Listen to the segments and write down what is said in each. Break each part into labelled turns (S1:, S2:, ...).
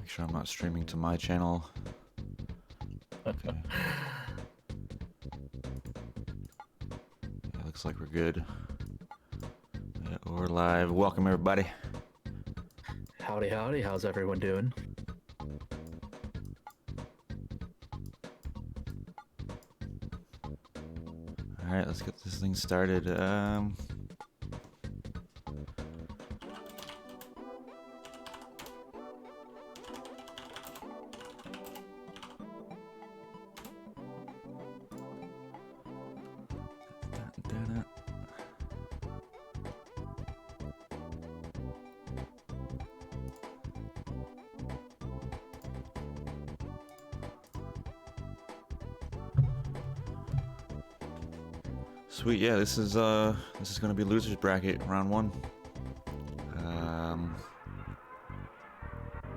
S1: Make sure I'm not streaming to my channel. Okay. Yeah, looks like we're good. Yeah, we're live. Welcome everybody.
S2: Howdy, howdy. How's everyone doing?
S1: Alright, let's get this thing started. Sweet, yeah, this is gonna be losers bracket round 1.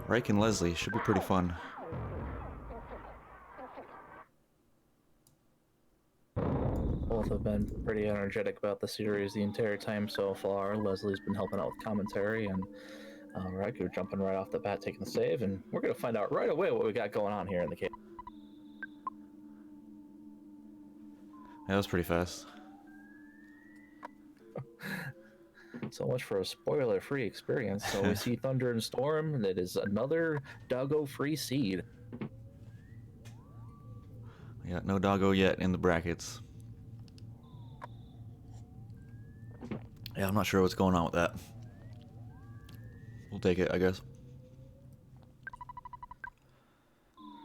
S1: Raik and Leslie should be pretty fun.
S2: Both have been pretty energetic about the series the entire time so far. Leslie's been helping out with commentary, and Raikou jumping right off the bat, taking the save, and we're going to find out right away what we got going on here in the cave.
S1: Yeah, that was pretty fast.
S2: So much for a spoiler-free experience. So we see Thunder and Storm. That is another doggo-free seed.
S1: We got no doggo yet in the brackets. Yeah, I'm not sure what's going on with that. We'll take it, I guess.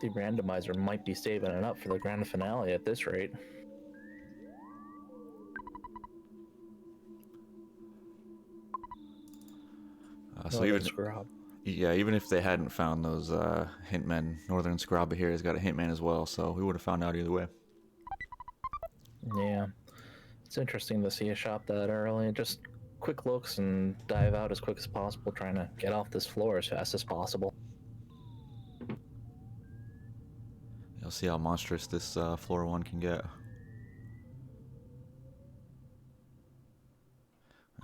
S2: The randomizer might be saving it up for the grand finale at this rate.
S1: So even if they hadn't found those Hintmen, Northern Scraba here has got a Hintman as well, so we would have found out either way.
S2: Yeah, it's interesting to see a shop that early. Just quick looks and dive out as quick as possible, trying to get off this floor as fast as possible.
S1: You'll see how monstrous this floor 1 can get.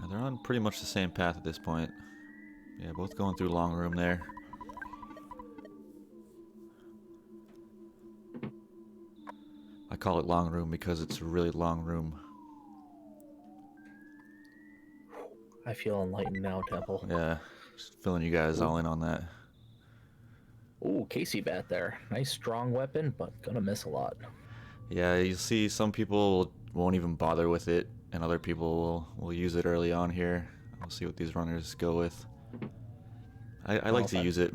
S1: They're on pretty much the same path at this point. Yeah, both going through long room there. I call it long room because it's a really long room.
S2: I feel enlightened now, Temple.
S1: Yeah, just filling you guys all in on that.
S2: Ooh, Casey bat there. Nice strong weapon, but gonna miss a lot.
S1: Yeah, you see some people won't even bother with it, and other people will use it early on here. We'll see what these runners go with. I like to use it.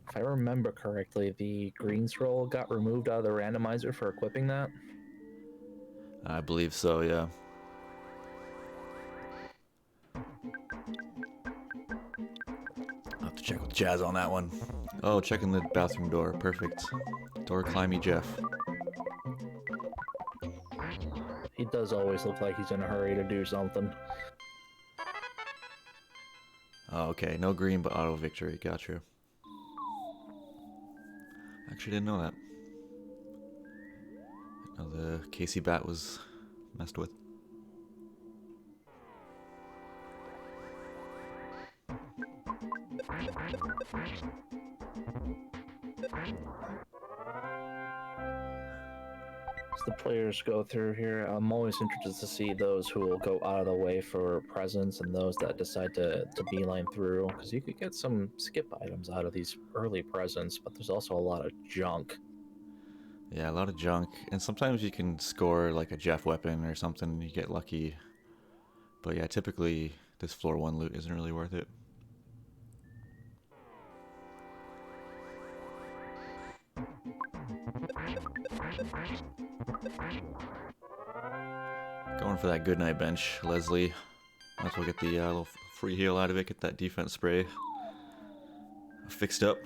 S2: If I remember correctly, the green scroll got removed out of the randomizer for equipping that.
S1: I believe so, yeah. I'll have to check with Jazz on that one. Oh, checking the bathroom door. Perfect. Door climby Jeff.
S2: He does always look like he's in a hurry to do something.
S1: Oh, okay. No green, but auto victory. Gotcha. Actually didn't know that. Oh, the Casey bat was messed with.
S2: As the players go through here, I'm always interested to see those who will go out of the way for presents and those that decide to beeline through, because you could get some skip items out of these early presents, but there's also a lot of junk.
S1: Yeah, a lot of junk, and sometimes you can score like a Jeff weapon or something and you get lucky. But yeah, typically this floor 1 loot isn't really worth it. Going for that goodnight bench, Leslie. Might as well get the little free heal out of it, get that defense spray fixed up.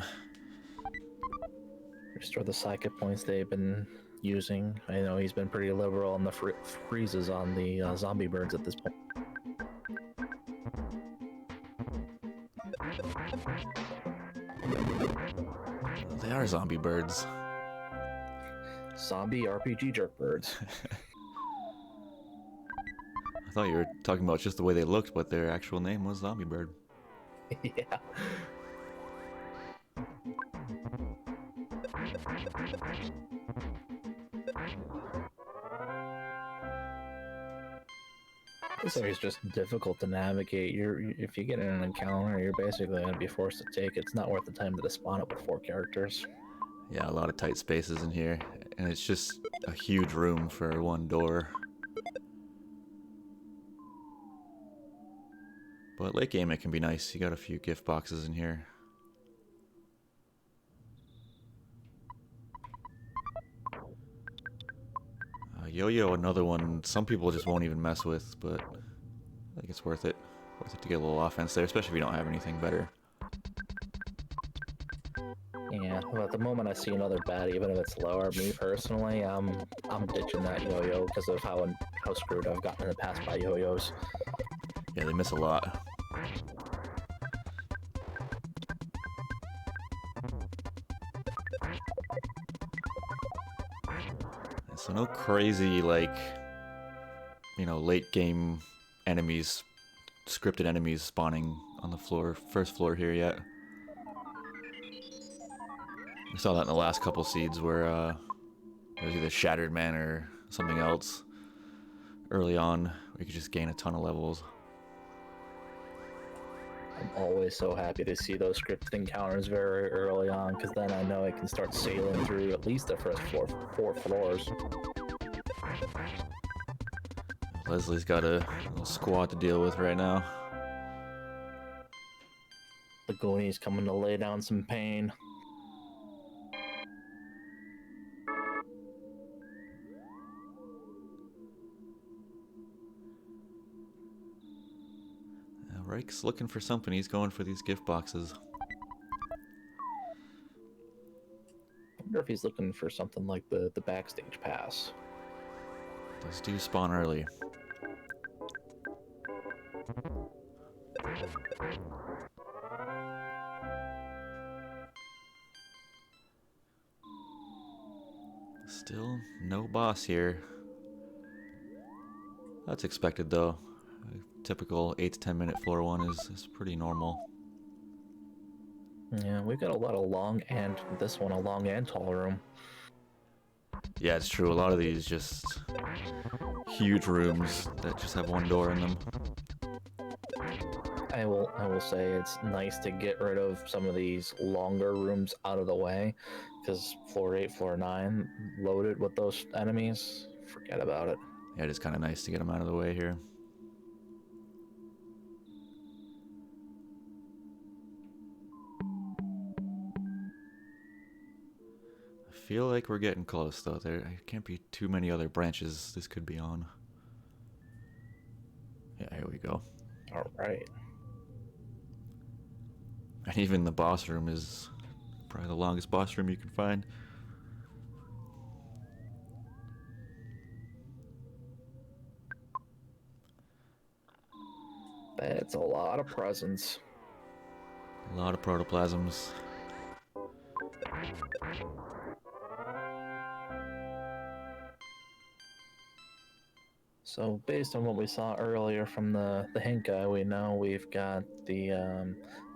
S2: Restore the psychic points they've been using. I know he's been pretty liberal on the freezes on the zombie birds at this point.
S1: They are zombie birds.
S2: Zombie RPG jerk birds.
S1: I thought you were talking about just the way they looked, but their actual name was Zombie Bird.
S2: Yeah. This area's just difficult to navigate. If you get in an encounter, you're basically going to be forced to take it. It's not worth the time to spawn it with 4 characters.
S1: Yeah, a lot of tight spaces in here, and it's just a huge room for one door. But late game it can be nice. You got a few gift boxes in here. Yo-yo, another one some people just won't even mess with, but I think it's worth it. Worth it to get a little offense there, especially if you don't have anything better.
S2: Yeah, well, at the moment I see another bat, even if it's lower. Me personally, I'm ditching that yo-yo because of how screwed I've gotten in the past by yo-yos.
S1: Yeah, they miss a lot. So no crazy, like, you know, late game enemies, scripted enemies spawning on the floor, first floor here yet. We saw that in the last couple seeds where it was either Shattered Man or something else early on. We could just gain a ton of levels.
S2: I'm always so happy to see those scripted encounters very early on, because then I know I can start sailing through at least the first 4 floors.
S1: Leslie's got a little squad to deal with right now.
S2: The Goonies coming to lay down some pain.
S1: Raik's looking for something. He's going for these gift boxes.
S2: I wonder if he's looking for something like the backstage pass.
S1: Those do spawn early. Still no boss here. That's expected though. A typical 8 to 10 minute floor one is pretty normal.
S2: Yeah, we've got a lot of long and this one a long and tall room.
S1: Yeah, it's true. A lot of these just huge rooms that just have one door in them.
S2: I will say it's nice to get rid of some of these longer rooms out of the way, because floor 8, floor 9 loaded with those enemies. Forget about it.
S1: Yeah, it is kind of nice to get them out of the way here. I feel like we're getting close though. There can't be too many other branches this could be on. Yeah, here we go.
S2: All right.
S1: And even the boss room is probably the longest boss room you can find.
S2: That's a lot of presents.
S1: A lot of protoplasms.
S2: So based on what we saw earlier from the hint guy, we know we've got the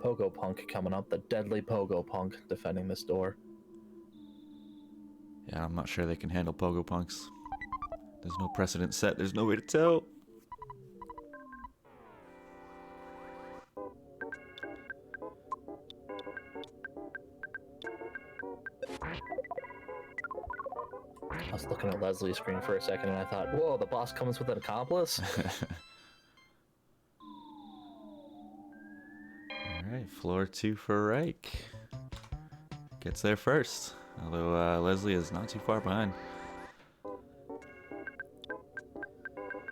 S2: Pogo Punk coming up, the deadly Pogo Punk defending this door.
S1: Yeah, I'm not sure they can handle Pogo Punks. There's no precedent set. There's no way to tell.
S2: I was looking at Leslie's screen for a second and I thought, whoa, the boss comes with an accomplice?
S1: Alright, floor 2 for Raik. Gets there first. Although Leslie is not too far behind.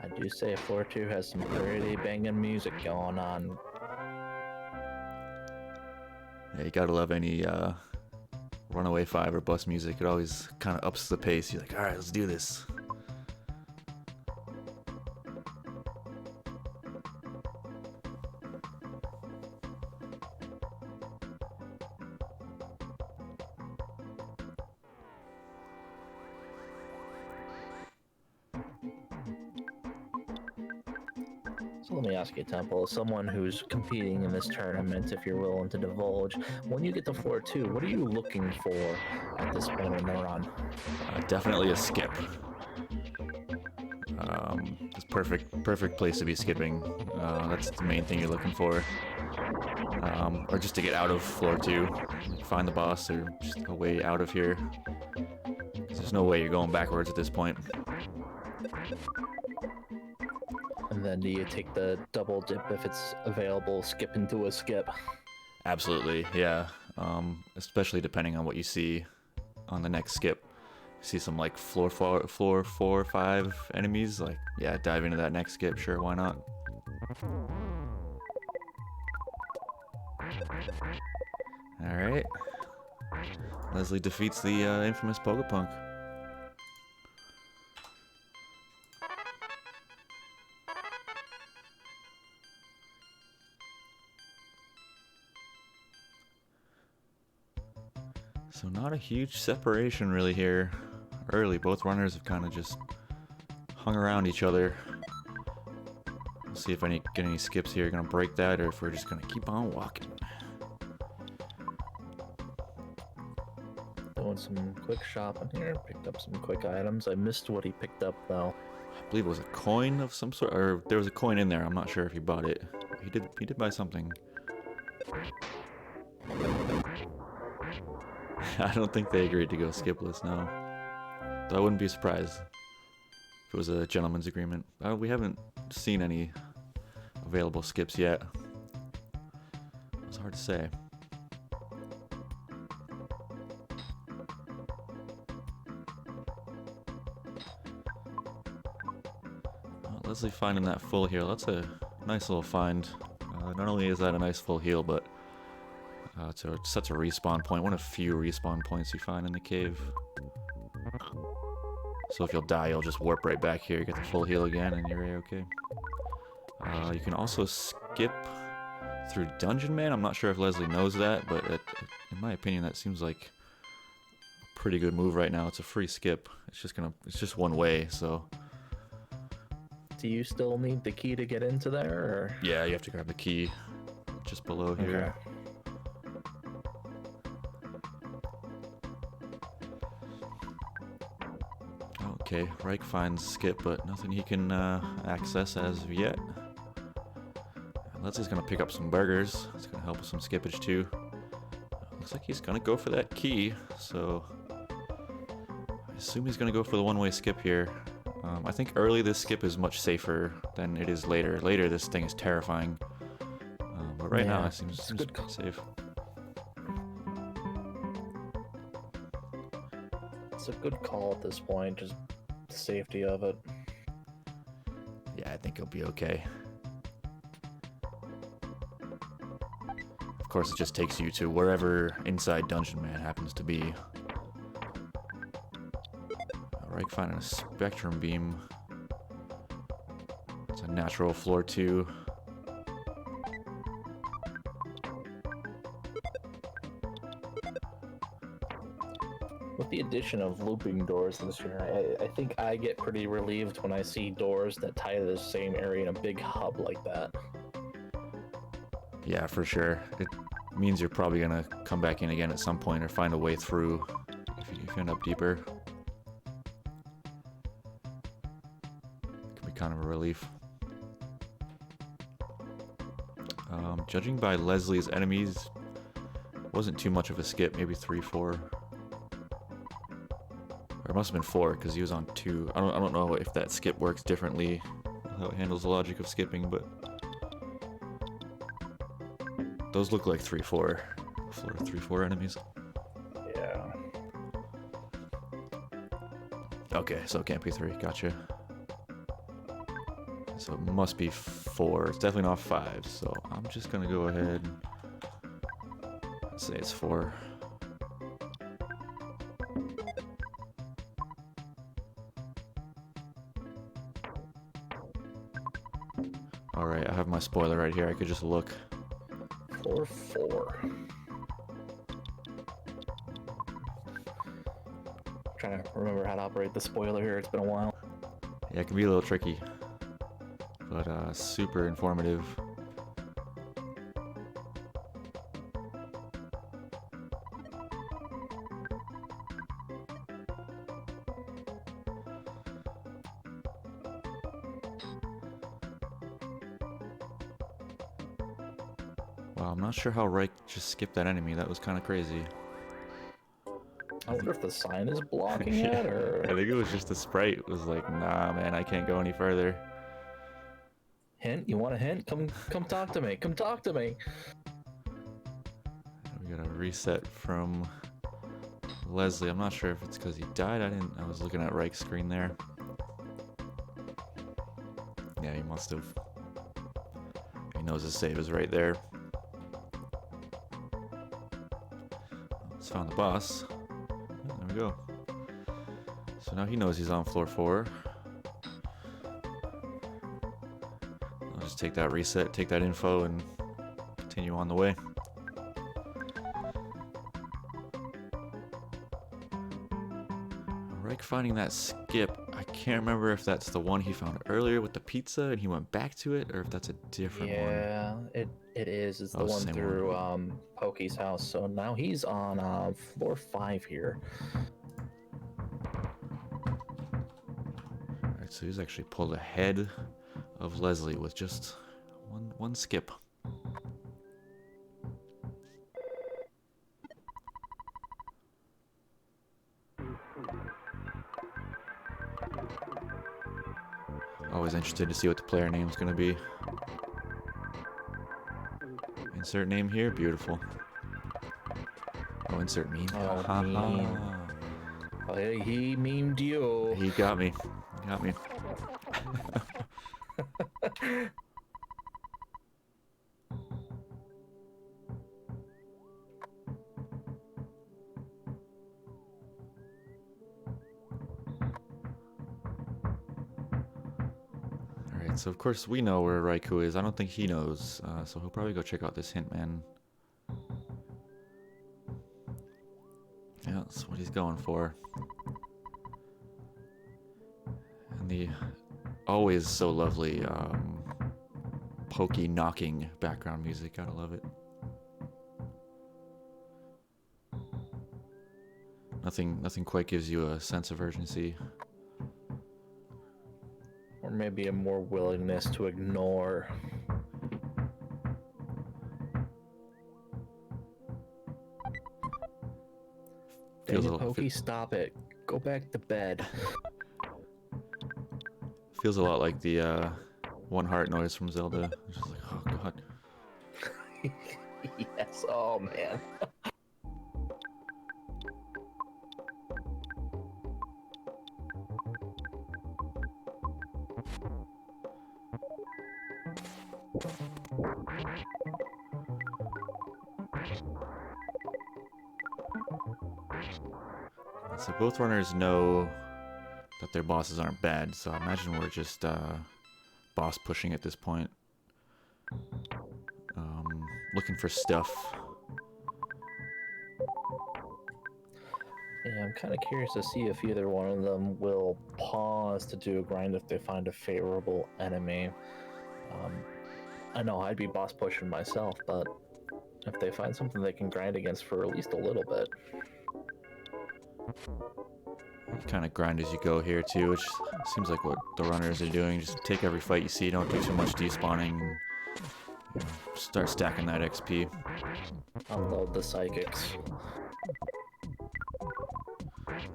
S2: I do say floor 2 has some pretty banging music going on.
S1: Yeah, you gotta love any Runaway 5 or bus music. It always kind of ups the pace. You're like, alright, let's do this.
S2: So let me ask you, Temple, as someone who's competing in this tournament, if you're willing to divulge, when you get to floor 2, what are you looking for at this point in the run?
S1: Definitely a skip. It's perfect place to be skipping. That's the main thing you're looking for. Or just to get out of floor 2. Find the boss or just a way out of here. There's no way you're going backwards at this point.
S2: And then do you take the double dip if it's available, skip into a skip?
S1: Absolutely, yeah. Especially depending on what you see on the next skip. See some like floor 4 or 5 enemies, like yeah, dive into that next skip, sure, why not? Alright. Leslie defeats the infamous Pogapunk. So not a huge separation really here. Early, both runners have kind of just hung around each other. We'll see if get any skips here, gonna break that, or if we're just gonna keep on walking.
S2: Doing some quick shopping here, picked up some quick items. I missed what he picked up though.
S1: I believe it was a coin of some sort, or there was a coin in there. I'm not sure if he bought it. He did buy something. I don't think they agreed to go skipless, no. Though I wouldn't be surprised if it was a gentleman's agreement. We haven't seen any available skips yet. It's hard to say. Leslie finding that full heal. That's a nice little find. Not only is that a nice full heal, but it's such a respawn point. One of few respawn points you find in the cave. So if you'll die, you'll just warp right back here, get the full heal again, and you're A-okay. You can also skip through Dungeon Man. I'm not sure if Leslie knows that, but in my opinion, that seems like a pretty good move right now. It's a free skip. It's just one way, so.
S2: Do you still need the key to get into there, or?
S1: Yeah, you have to grab the key just below here.
S2: Okay.
S1: Okay, Raik finds skip, but nothing he can access as of yet. Leslie's gonna pick up some burgers. It's gonna help with some skippage too. Looks like he's gonna go for that key, so I assume he's gonna go for the one-way skip here. I think early this skip is much safer than it is later. Later this thing is terrifying, but right now it seems pretty safe.
S2: It's a good call at this point, just the safety of it.
S1: Yeah, I think he'll be okay. Of course, it just takes you to wherever inside Dungeon Man happens to be. Raik finding a Spectrum Beam. It's a natural floor 2.
S2: With the addition of looping doors this year, I think I get pretty relieved when I see doors that tie to the same area in a big hub like that.
S1: Yeah, for sure. It means you're probably gonna come back in again at some point or find a way through if you end up deeper. Could be kind of a relief. Judging by Leslie's enemies, wasn't too much of a skip, maybe 3, 4. Or it must have been 4 because he was on 2. I don't know if that skip works differently, how it handles the logic of skipping, but those look like 3, 4. Floor 3, 4 enemies.
S2: Yeah.
S1: Okay, so it can't be 3. Gotcha. So it must be 4. It's definitely not 5. So I'm just gonna go ahead and say it's 4. Alright, I have my spoiler right here. I could just look.
S2: Floor 4. Trying to remember how to operate the spoiler here. It's been a while.
S1: Yeah, it can be a little tricky, but super informative. Wow, I'm not sure how Raik just skipped that enemy. That was kind of crazy.
S2: I wonder if the sign is blocking
S1: Yeah,
S2: it, or...
S1: I think it was just the sprite. It was like, nah, man, I can't go any further.
S2: Hint? You want a hint? Come talk to me. Come talk to me.
S1: We gotta reset from Leslie. I'm not sure if it's because he died. I was looking at Raik's screen there. Yeah, he must have. He knows his save is right there. Let's found the boss. There we go. So now he knows he's on floor 4. I'll just take that reset, take that info, and continue on the way. Raik finding that skip. I can't remember if that's the one he found earlier with the pizza and he went back to it, or if that's a different one.
S2: Yeah, it is. It's the one
S1: same
S2: through Pokey's house. So now he's on floor 5 here.
S1: Alright, so he's actually pulled ahead of Leslie with just one skip. Always interested to see what the player name's gonna be. Insert name here, beautiful. Oh, insert meme.
S2: Oh, meme. Hey, he memed you.
S1: He got me. He got me. Alright, so of course we know where Raikou is. I don't think he knows, so he'll probably go check out this hint, man. Yeah, that's what he's going for. And the always so lovely pokey knocking background music. Gotta love it. Nothing quite gives you a sense of urgency.
S2: Or maybe a more willingness to ignore.
S1: Feels
S2: Dang
S1: a
S2: it, Pokey, stop it. Go back to bed.
S1: Feels a lot like the one heart noise from Zelda. It's just like, oh god.
S2: Yes, oh man.
S1: So both runners know that their bosses aren't bad, so I imagine we're just boss pushing at this point. Looking for stuff.
S2: Yeah, I'm kind of curious to see if either one of them will pause to do a grind if they find a favorable enemy. I know I'd be boss pushing myself, but if they find something they can grind against for at least a little bit.
S1: You kind of grind as you go here too, which seems like what the runners are doing. Just take every fight you see, don't do too much despawning, and, you know, start stacking that XP.
S2: Unload the psychics.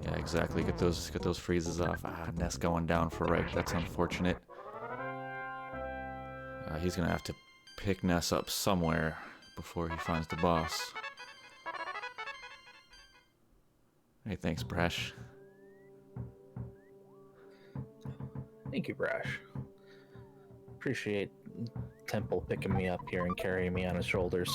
S1: Yeah, exactly. Get those freezes off. Ah, Nest going down for Raik. That's unfortunate. He's gonna have to pick Ness up somewhere before he finds the boss. Hey, thanks, Brash.
S2: Thank you, Brash. Appreciate Temple picking me up here and carrying me on his shoulders.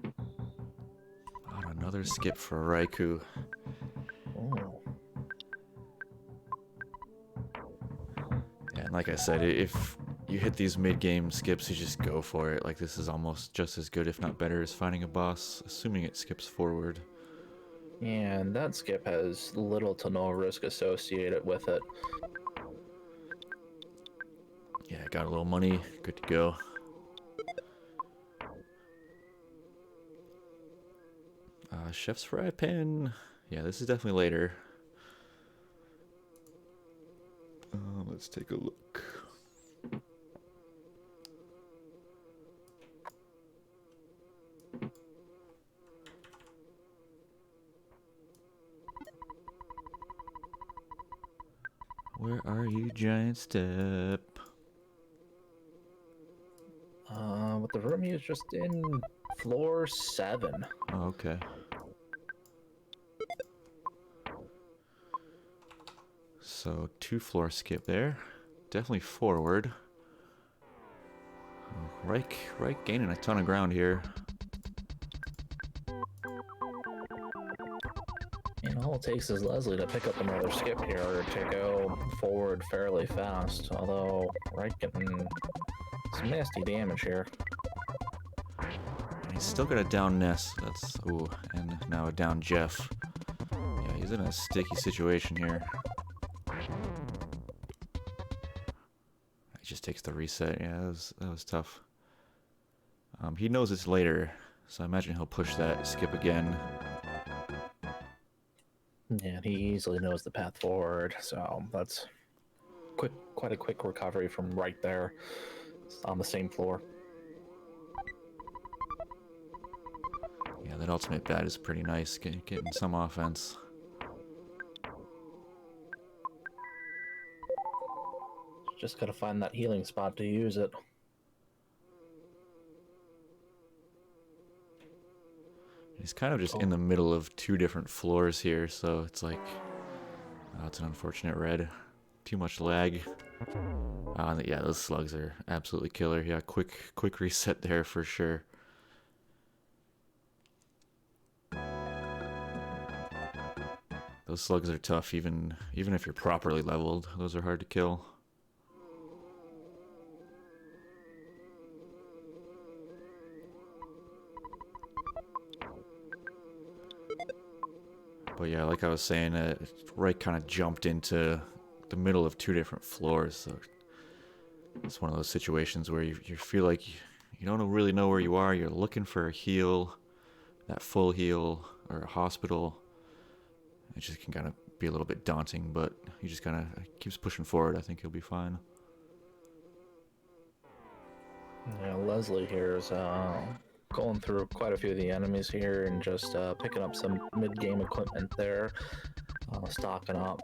S1: Oh, another skip for Raikou.
S2: Oh.
S1: Yeah, and like I said, if you hit these mid-game skips, you just go for it. Like, this is almost just as good, if not better, as finding a boss, assuming it skips forward.
S2: Yeah, and that skip has little to no risk associated with it.
S1: Yeah, got a little money, good to go. Chef's fry pan. Yeah, this is definitely later. Let's take a look. Where are you, Giant Step?
S2: With the room he was just in, floor 7.
S1: Oh, okay. So 2 floor skip there. Definitely forward. Raik gaining a ton of ground here.
S2: And all it takes is Leslie to pick up another skip here to go forward fairly fast. Although, right, getting some nasty damage here.
S1: He's still got a down Ness. That's ooh, and now a down Jeff. Yeah, he's in a sticky situation here. He just takes the reset. Yeah, that was tough. He knows it's later, so I imagine he'll push that skip again.
S2: Yeah, he easily knows the path forward, so that's quite a quick recovery from right there on the same floor.
S1: Yeah, that ultimate bat is pretty nice, getting some offense.
S2: Just gotta find that healing spot to use it.
S1: He's kind of just in the middle of 2 different floors here, so it's like, oh, it's an unfortunate red. Too much lag. Yeah, those slugs are absolutely killer. Yeah, quick reset there for sure. Those slugs are tough, even if you're properly leveled. Those are hard to kill. But yeah, like I was saying, Raik kind of jumped into the middle of 2 different floors, so it's one of those situations where you feel like you don't really know where you are. You're looking for a heal, that full heal, or a hospital. It just can kind of be a little bit daunting, but he just kind of keeps pushing forward. I think he'll be fine.
S2: Yeah, Leslie here is going through quite a few of the enemies here and just picking up some mid-game equipment there, stocking up.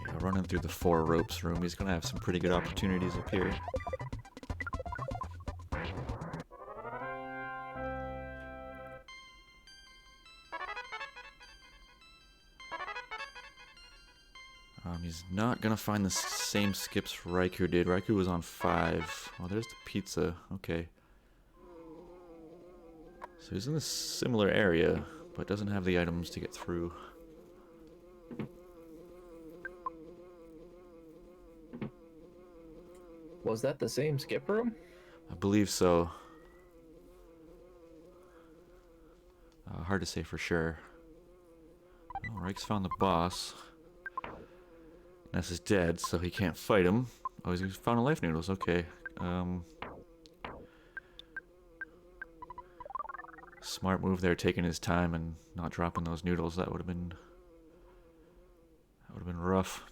S1: Yeah, running through the 4 ropes room, he's going to have some pretty good opportunities up here. He's not going to find the same skips Raikou did. Raikou was on 5. Oh, there's the pizza. Okay. So he's in a similar area, but doesn't have the items to get through.
S2: Was that the same skip room?
S1: I believe so. Hard to say for sure. Oh, Raik's found the boss. Ness is dead, so he can't fight him. Oh, he's found a life noodles. Okay. Smart move there, taking his time and not dropping those noodles. That would have been rough.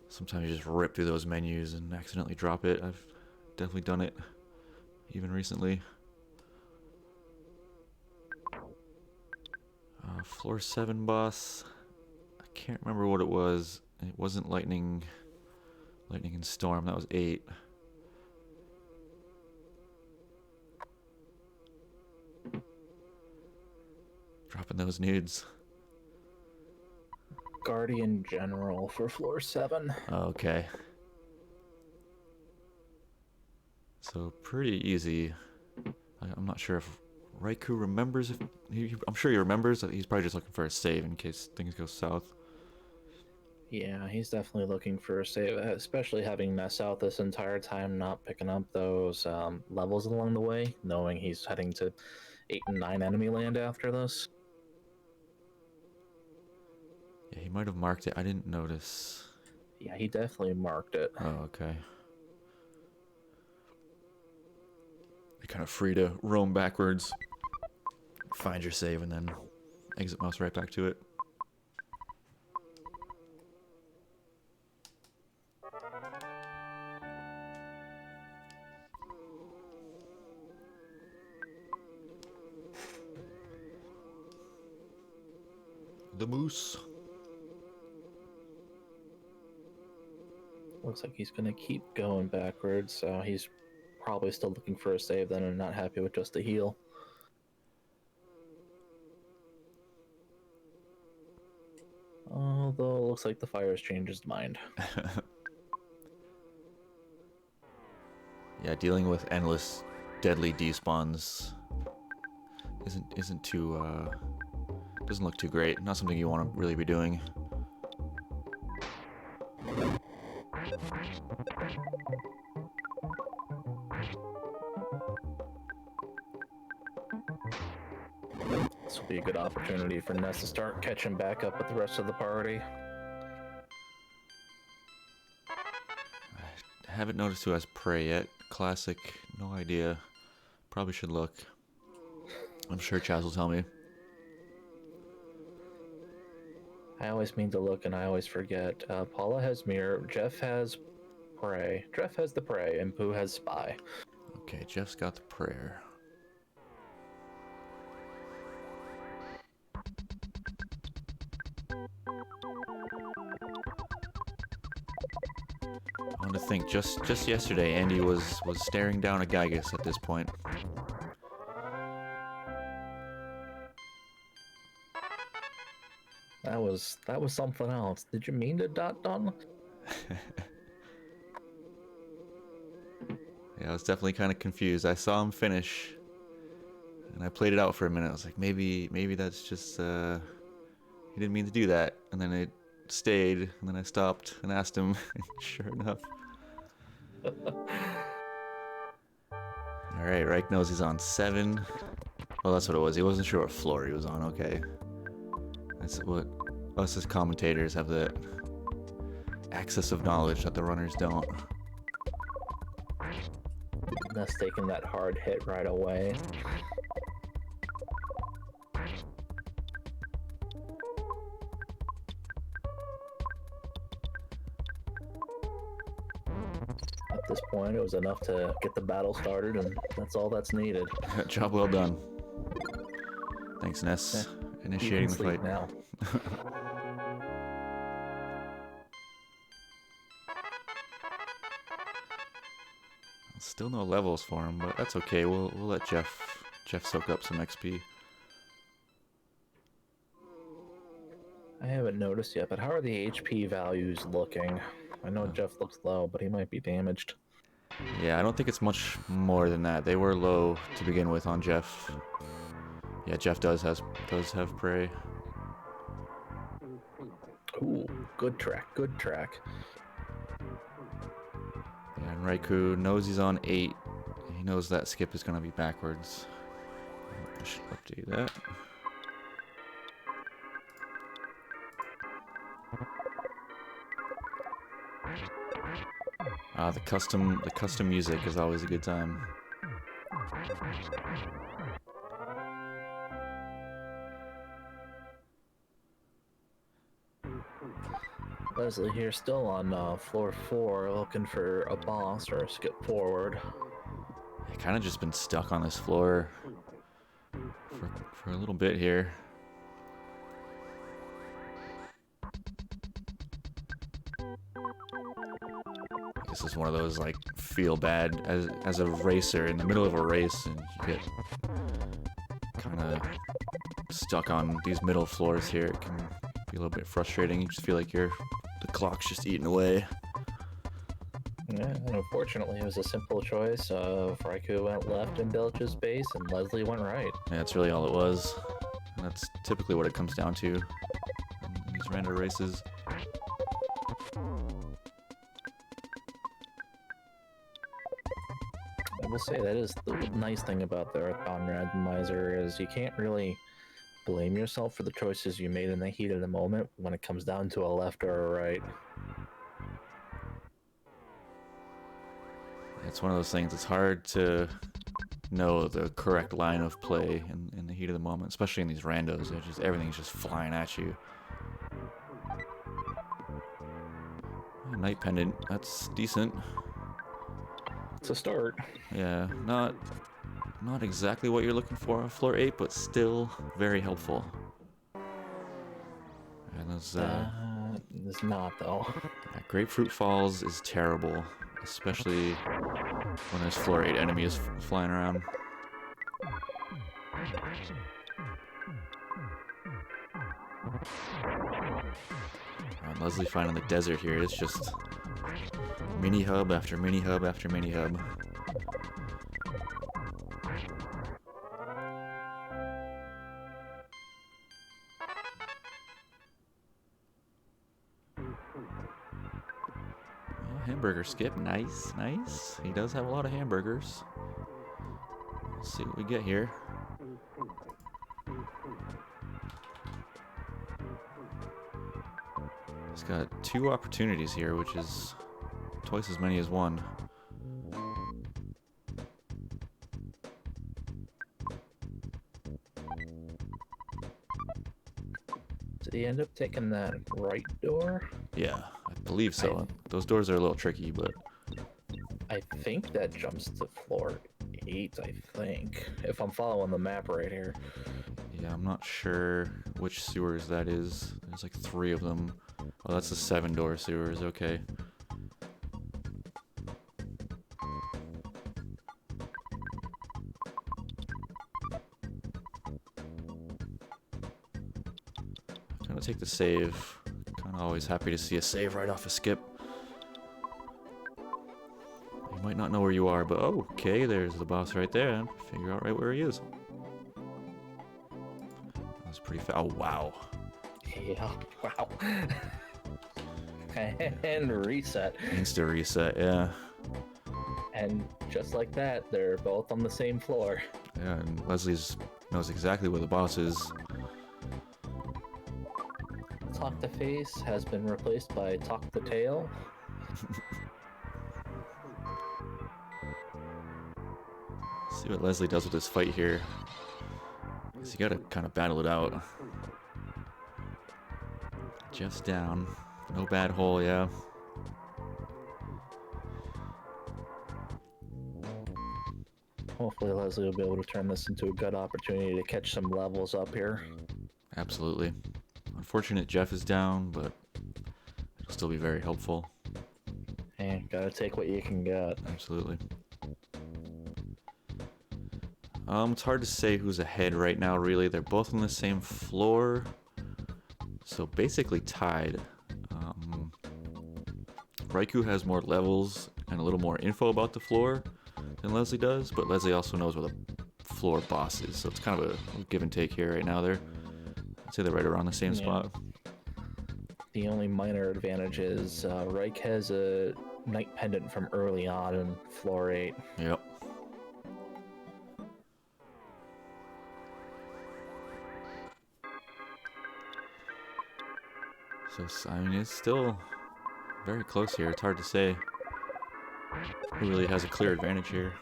S1: Sometimes you just rip through those menus and accidentally drop it. I've definitely done it, even recently. Floor 7 boss. I can't remember what it was. It wasn't lightning and storm. That was 8. Dropping those nudes.
S2: Guardian General for floor 7.
S1: Okay. So pretty easy. I'm not sure if Raikou remembers. I'm sure he remembers. He's probably just looking for a save in case things go south.
S2: Yeah, he's definitely looking for a save, especially having Ness out this entire time, not picking up those levels along the way, knowing he's heading to 8 and 9 enemy land after this.
S1: Yeah, he might have marked it. I didn't notice.
S2: Yeah, he definitely marked it.
S1: Oh, okay. kind of free to roam backwards, find your save, and then exit mouse right back to it. The moose.
S2: Looks like he's gonna keep going backwards, so he's probably still looking for a save then and not happy with just a heal. Although it looks like the fire has changed his mind.
S1: Yeah, dealing with endless deadly despawns isn't too doesn't look too great. Not something you want to really be doing.
S2: This will be a good opportunity for Ness to start catching back up with the rest of the party.
S1: I haven't noticed who has prey yet. Classic, no idea. Probably should look. I'm sure Chaz will tell me.
S2: I always mean to look and I always forget. Paula has mirror, Jeff has prey. Jeff has the prey, and Pooh has spy.
S1: Okay, Jeff's got the prayer. I want to think, just yesterday, Andy was staring down a Gygus at this point.
S2: That was something else. Did you mean to dot done?
S1: Yeah, I was definitely kind of confused. I saw him finish, and I played it out for a minute. I was like, maybe that's just he didn't mean to do that. And then it stayed, and then I stopped and asked him, and sure enough. All right, Reich knows he's on 7. Oh, that's what it was. He wasn't sure what floor he was on. Okay, that's what us as commentators have, the access of knowledge that the runners don't.
S2: Ness taking that hard hit right away. At this point, it was enough to get the battle started, and that's all that's needed.
S1: Job well done. Thanks, Ness. Initiating the fight.
S2: Now.
S1: Still no levels for him, but that's okay. We'll let Jeff soak up some XP.
S2: I haven't noticed yet, but how are the HP values looking? I know Jeff looks low, but he might be damaged.
S1: Yeah, I don't think it's much more than that. They were low to begin with on Jeff. Yeah, Jeff does have prey.
S2: Ooh, good track, good track.
S1: Yeah, and Raikou knows he's on 8. He knows that skip is going to be backwards. I should update that. The custom music is always a good time.
S2: Leslie here, still on floor 4, looking for a boss or a skip forward.
S1: I kind of just been stuck on this floor for a little bit here. This is one of those, like, feel bad as a racer in the middle of a race, and you get kind of stuck on these middle floors here. It can be a little bit frustrating. You just feel like the clock's just eating away.
S2: Yeah, and unfortunately, it was a simple choice. Raikou went left in Belch's base, and Leslie went right.
S1: Yeah, that's really all it was. And that's typically what it comes down to in these random races.
S2: I will say that is the nice thing about the Earthbound randomizer is you can't really blame yourself for the choices you made in the heat of the moment when it comes down to a left or a right.
S1: It's one of those things. It's hard to know the correct line of play in the heat of the moment, especially in these randos. Everything's just flying at you. Night pendant, that's decent.
S2: It's a start.
S1: Yeah, not exactly what you're looking for on floor 8, but still very helpful. And those,
S2: It's not though.
S1: yeah, Grapefruit Falls is terrible, especially when there's floor 8 enemies flying around. Leslie finding the desert here. It's just mini hub after mini hub after mini hub. Oh, hamburger skip. Nice, nice. He does have a lot of hamburgers. Let's see what we get here. He's got 2 opportunities here, which is twice as many as one.
S2: Did he end up taking that right door?
S1: Yeah, I believe so. Those doors are a little tricky, but
S2: I think that jumps to floor 8, I think. If I'm following the map right here.
S1: yeah, I'm not sure which sewers that is. There's like 3 of them. Oh, that's the 7-door sewers, okay. I'm gonna take the save. Kinda always happy to see a save right off a skip. You might not know where you are, but oh, okay, there's the boss right there, and figure out right where he is. That's pretty fast. Oh, wow.
S2: Yeah, wow. And reset.
S1: Insta reset, yeah.
S2: And just like that, they're both on the same floor.
S1: Yeah, and Leslie's knows exactly where the boss is.
S2: Talk to Face has been replaced by Talk to Tail.
S1: See what Leslie does with this fight here. So you gotta kind of battle it out. Jeff's down. No bad hole, yeah.
S2: Hopefully Leslie will be able to turn this into a good opportunity to catch some levels up here.
S1: Absolutely. Unfortunate Jeff is down, but it'll still be very helpful.
S2: And gotta take what you can get.
S1: Absolutely. It's hard to say who's ahead right now, really. They're both on the same floor. So basically tied. Raikou has more levels and a little more info about the floor than Leslie does, but Leslie also knows where the floor boss is, so it's kind of a give and take here right now. I'd say they're right around the same spot.
S2: The only minor advantage is Raik has a night pendant from early on in floor 8.
S1: Yep. So, I mean, it's still very close here. It's hard to say who really has a clear advantage here.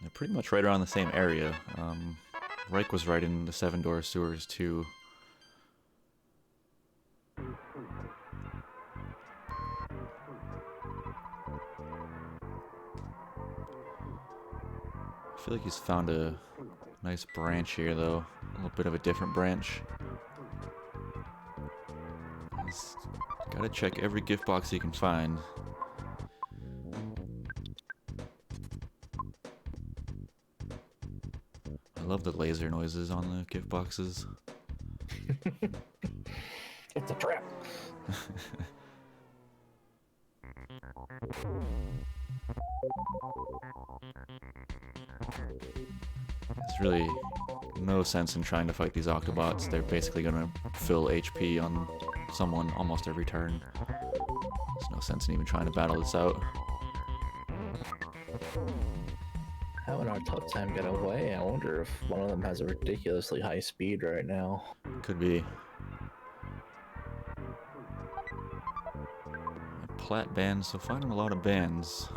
S1: They're pretty much right around the same area. Raik was right in the 7-door sewers too. I feel like he's found a nice branch here, though. A little bit of a different branch. He's gotta check every gift box he can find. I love the laser noises on the gift boxes.
S2: It's a trap.
S1: There's really no sense in trying to fight these Octobots. They're basically gonna fill HP on someone almost every turn. There's no sense in even trying to battle this out.
S2: Having our tough time get away. I wonder if one of them has a ridiculously high speed right now.
S1: Could be. plat bands, so finding a lot of bands.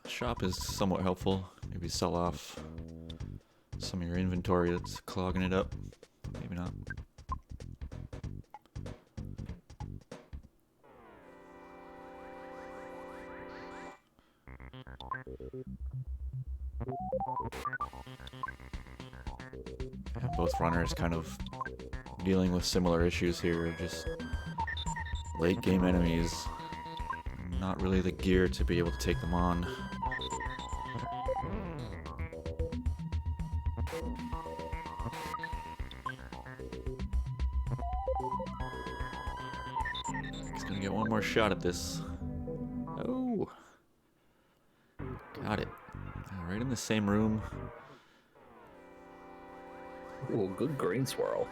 S1: Shop is somewhat helpful. Maybe sell off some of your inventory that's clogging it up. Maybe not. Yeah, both runners kind of dealing with similar issues here. Just late game enemies. Not really the gear to be able to take them on. He's gonna get one more shot at this. Oh! Got it. Right in the same room.
S2: Ooh, good green swirl.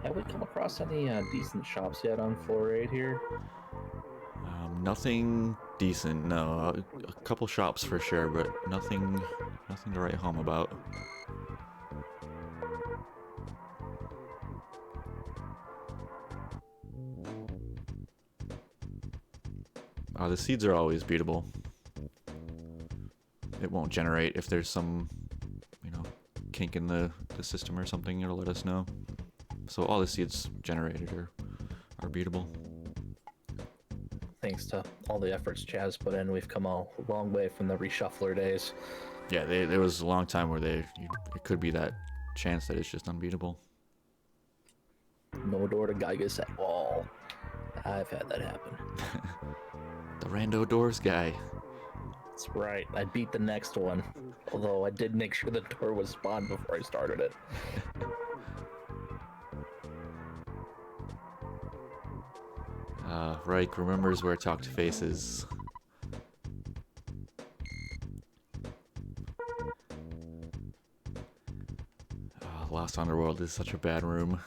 S2: Have we come across any decent shops yet on floor 8 here?
S1: Nothing decent, no. A couple shops for sure, but nothing to write home about. The seeds are always beatable. It won't generate if there's some, you know, kink in the system or something. It'll let us know. So all the seeds generated are beatable.
S2: Thanks to all the efforts Chaz put in, we've come a long way from the reshuffler days.
S1: Yeah, there was a long time where it could be that chance that it's just unbeatable.
S2: No door to Gygas at all. I've had that happen.
S1: The rando doors guy.
S2: That's right. I beat the next one. Although I did make sure the door was spawned before I started it.
S1: Raik remembers where Talk to Face is. Lost Underworld is such a bad room.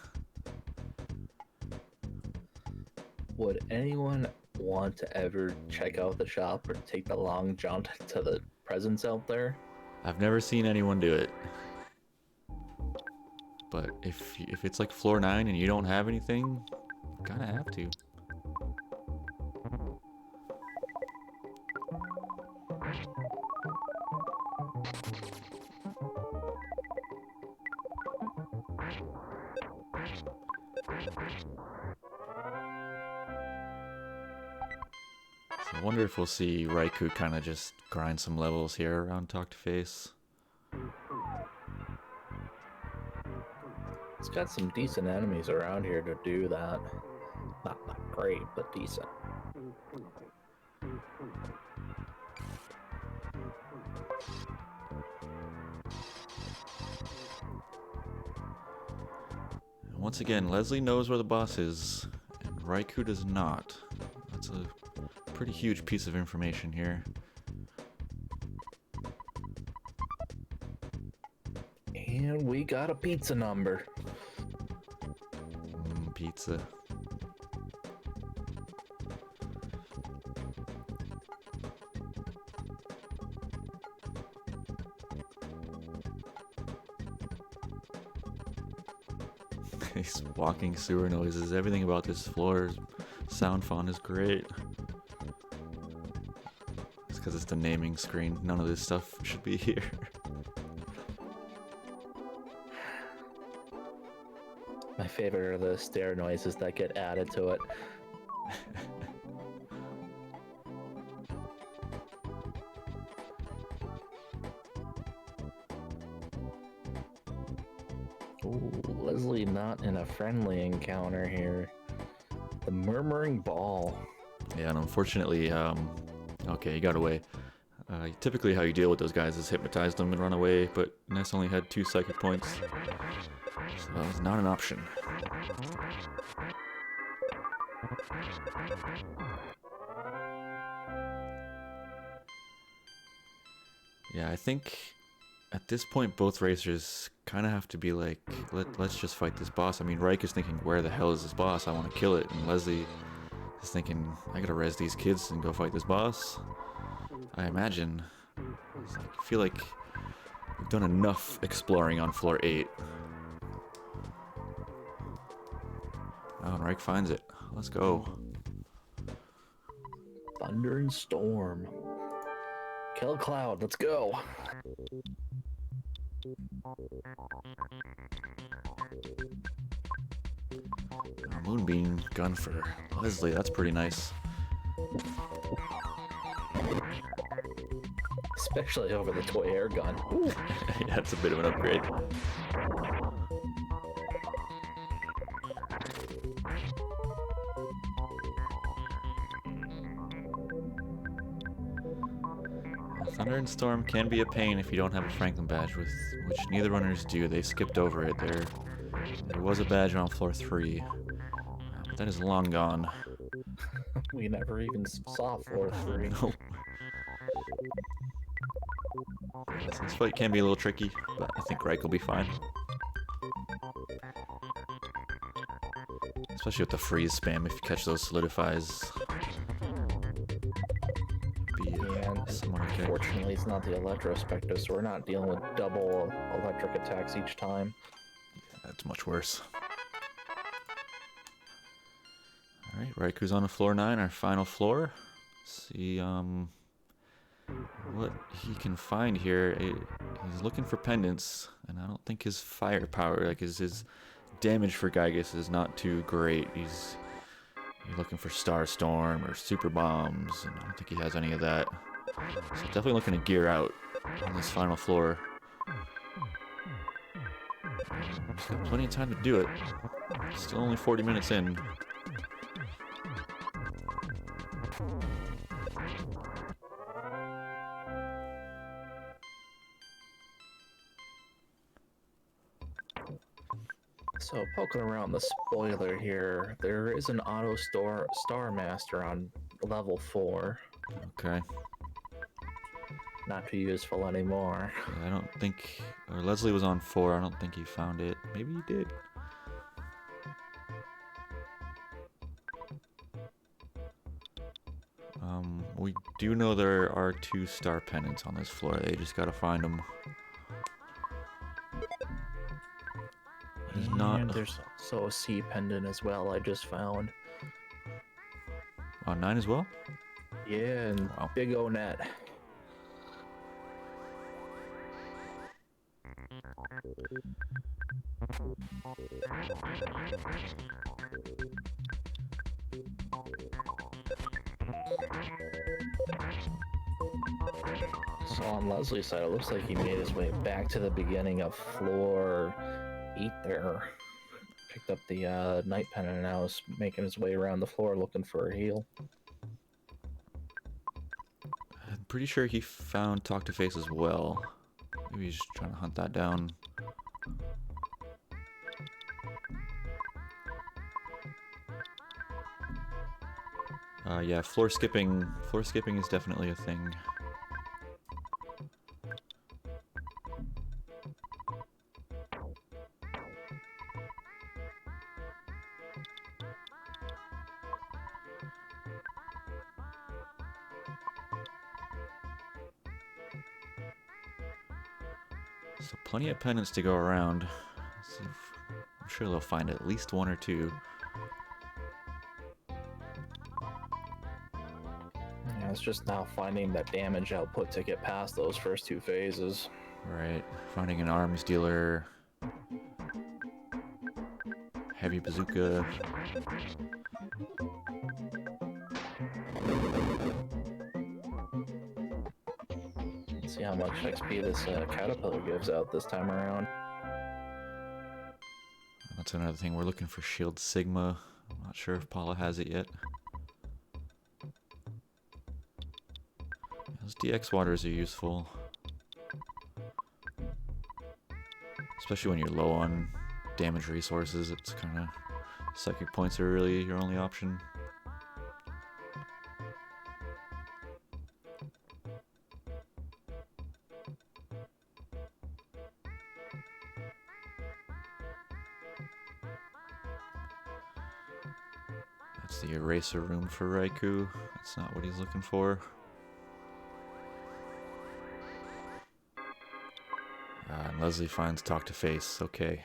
S2: Would anyone want to ever check out the shop or take the long jaunt to the presence out there?
S1: I've never seen anyone do it. But if it's like floor 9 and you don't have anything, you kinda have to. So I wonder if we'll see Raikou kind of just grind some levels here around Talk to Face.
S2: It's got some decent enemies around here to do that. Not great, but decent.
S1: And once again, Leslie knows where the boss is, and Raikou does not. That's a pretty huge piece of information here.
S2: And we got a pizza number.
S1: Pizza. These walking sewer noises, everything about this floor's sound font is great. It's because it's the naming screen. None of this stuff should be here.
S2: My favorite are the stair noises that get added to it. Ooh, Leslie not in a friendly encounter here. The Murmuring Ball.
S1: Yeah, and unfortunately, okay, he got away. Typically how you deal with those guys is hypnotize them and run away, but Ness only had 2 psychic points. So that was not an option. Yeah, I think at this point, both racers kind of have to be like, let's just fight this boss. I mean, Raik is thinking, where the hell is this boss? I want to kill it. And Leslie is thinking, I gotta res these kids and go fight this boss. I imagine. I feel like we've done enough exploring on floor 8. Oh, and Raik finds it. Let's go.
S2: Thunder and Storm. Kill Cloud, let's go.
S1: Moonbeam gun for Leslie, that's pretty nice.
S2: Especially over the toy air gun.
S1: Yeah, it's a bit of an upgrade. Thunder and Storm can be a pain if you don't have a Franklin badge, which neither runners do. They skipped over it. There was a badge on floor 3, but that is long gone.
S2: We never even saw floor 3.
S1: Nope. This fight can be a little tricky, but I think Raik will be fine. Especially with the freeze spam, if you catch those solidifies.
S2: Unfortunately, it's not the Electrospectre, so we're not dealing with double electric attacks each time.
S1: That's much worse. Alright, Raiku's on to floor 9, our final floor. Let's see what he can find here. He's looking for pendants, and I don't think his firepower, like his damage for Gygus is not too great. He's looking for Star Storm or Super Bombs, and I don't think he has any of that. So definitely looking to gear out on this final floor. He's got plenty of time to do it. Still only 40 minutes in.
S2: So poking around the spoiler here, there is an auto Star Master on level 4.
S1: Okay.
S2: Not too useful anymore.
S1: Yeah, I don't think, or Leslie was on 4. I don't think he found it. Maybe he did. We do know there are 2 star pendants on this floor. They just gotta find them. There's
S2: And there's also a C pendant as well, I just found.
S1: On 9 as well?
S2: Yeah, and
S1: Wow.
S2: Big O net. So on Leslie's side, it looks like he made his way back to the beginning of floor 8 there. Picked up the night pendant and now is making his way around the floor looking for a heal.
S1: I'm pretty sure he found Talk to Face as well. Maybe he's just trying to hunt that down. Yeah, floor skipping is definitely a thing. So plenty of pendants to go around. Let's see if, I'm sure they'll find at least 1 or 2.
S2: Yeah, it's just now finding that damage output to get past those first 2 phases.
S1: Right, finding an arms dealer, heavy bazooka.
S2: Let's see how much XP this caterpillar gives out this time around.
S1: That's another thing, we're looking for Shield Sigma. I'm not sure if Paula has it yet. Those DX waters are useful. Especially when you're low on damage resources, it's kind of... Psychic points are really your only option. the eraser room for Raikou. That's not what he's looking for. And Leslie finds talk to face. Okay.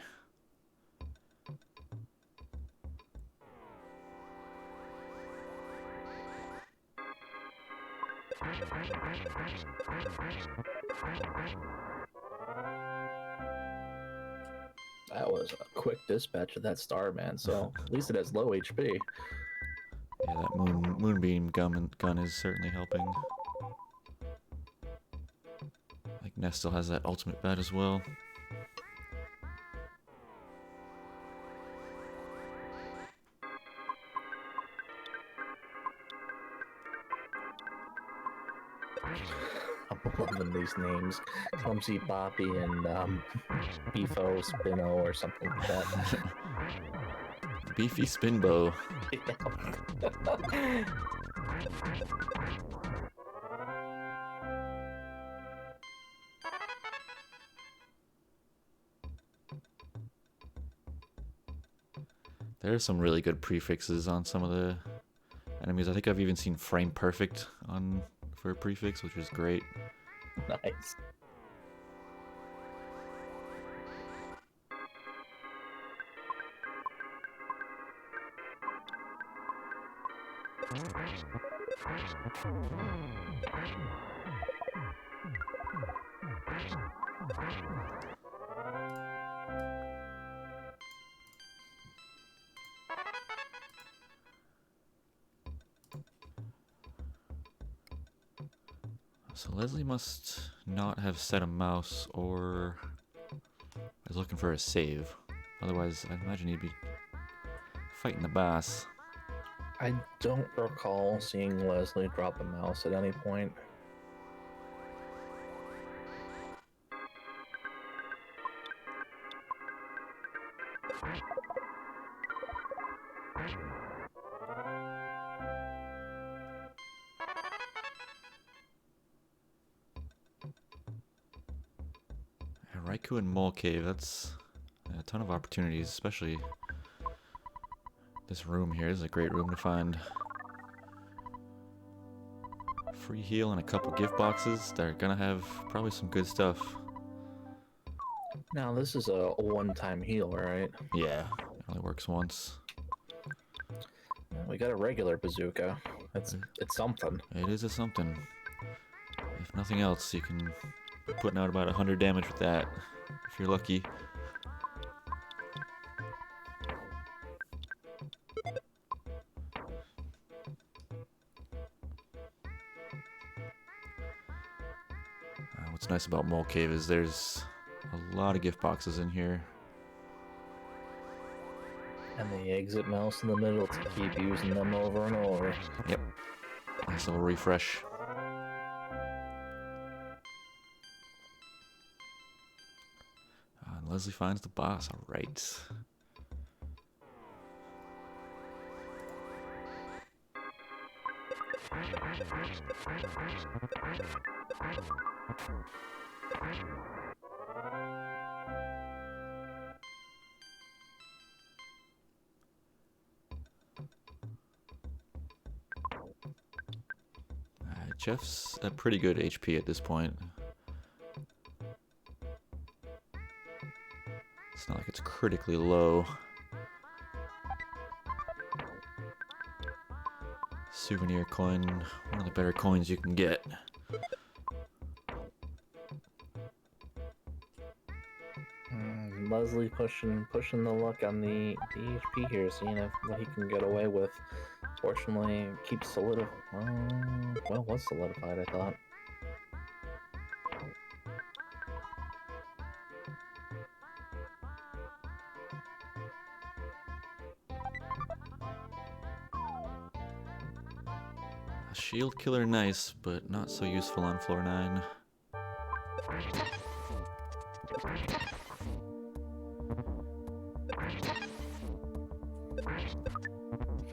S2: That was a quick dispatch of that star, man. So at least it has low HP.
S1: Yeah, that moonbeam gun is certainly helping. Like Ness still has that ultimate bat as well.
S2: I'm loving these names. Clumsy Boppy and Beefo Spino or something like that.
S1: Beefy Spinbow. There are some really good prefixes on some of the enemies. I think I've even seen frame perfect on for a prefix, which is great.
S2: Nice.
S1: So Leslie must not have set a mouse or is looking for a save. Otherwise, I imagine he'd be fighting the boss.
S2: I don't recall seeing Leslie drop a mouse at any point.
S1: Raikou and Mole Cave, that's a ton of opportunities, especially this room here. This is a great room to find. Free heal and a couple gift boxes. They're gonna have probably some good stuff.
S2: Now, this is a one-time heal, right?
S1: Yeah, it only works once.
S2: We got a regular bazooka. It's something.
S1: It is a something. If nothing else, you can be putting out about 100 damage with that, if you're lucky. What's nice about Mole Cave is there's a lot of gift boxes in here.
S2: And the exit mouse in the middle to keep using them over and over.
S1: Yep. Nice little refresh. And Leslie finds the boss. All right. Jeff's at pretty good HP at this point. It's not like it's critically low. Souvenir coin, one of the better coins you can get.
S2: Leslie pushing the luck on the HP here, seeing what he can get away with. Fortunately, keeps solidified. Well, was solidified, I thought.
S1: A shield killer nice, but not so useful on floor 9.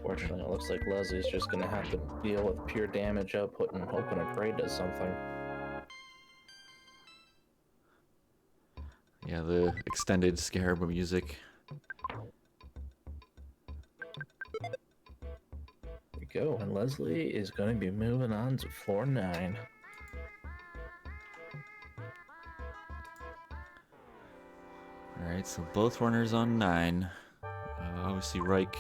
S2: Fortunately, it looks like Leslie's just gonna have to deal with pure damage output and hoping a Prey does something.
S1: Yeah, the extended Scarab music.
S2: go. And Leslie is going to be moving on to floor 9.
S1: Alright, so both runners on 9. Obviously, Reich,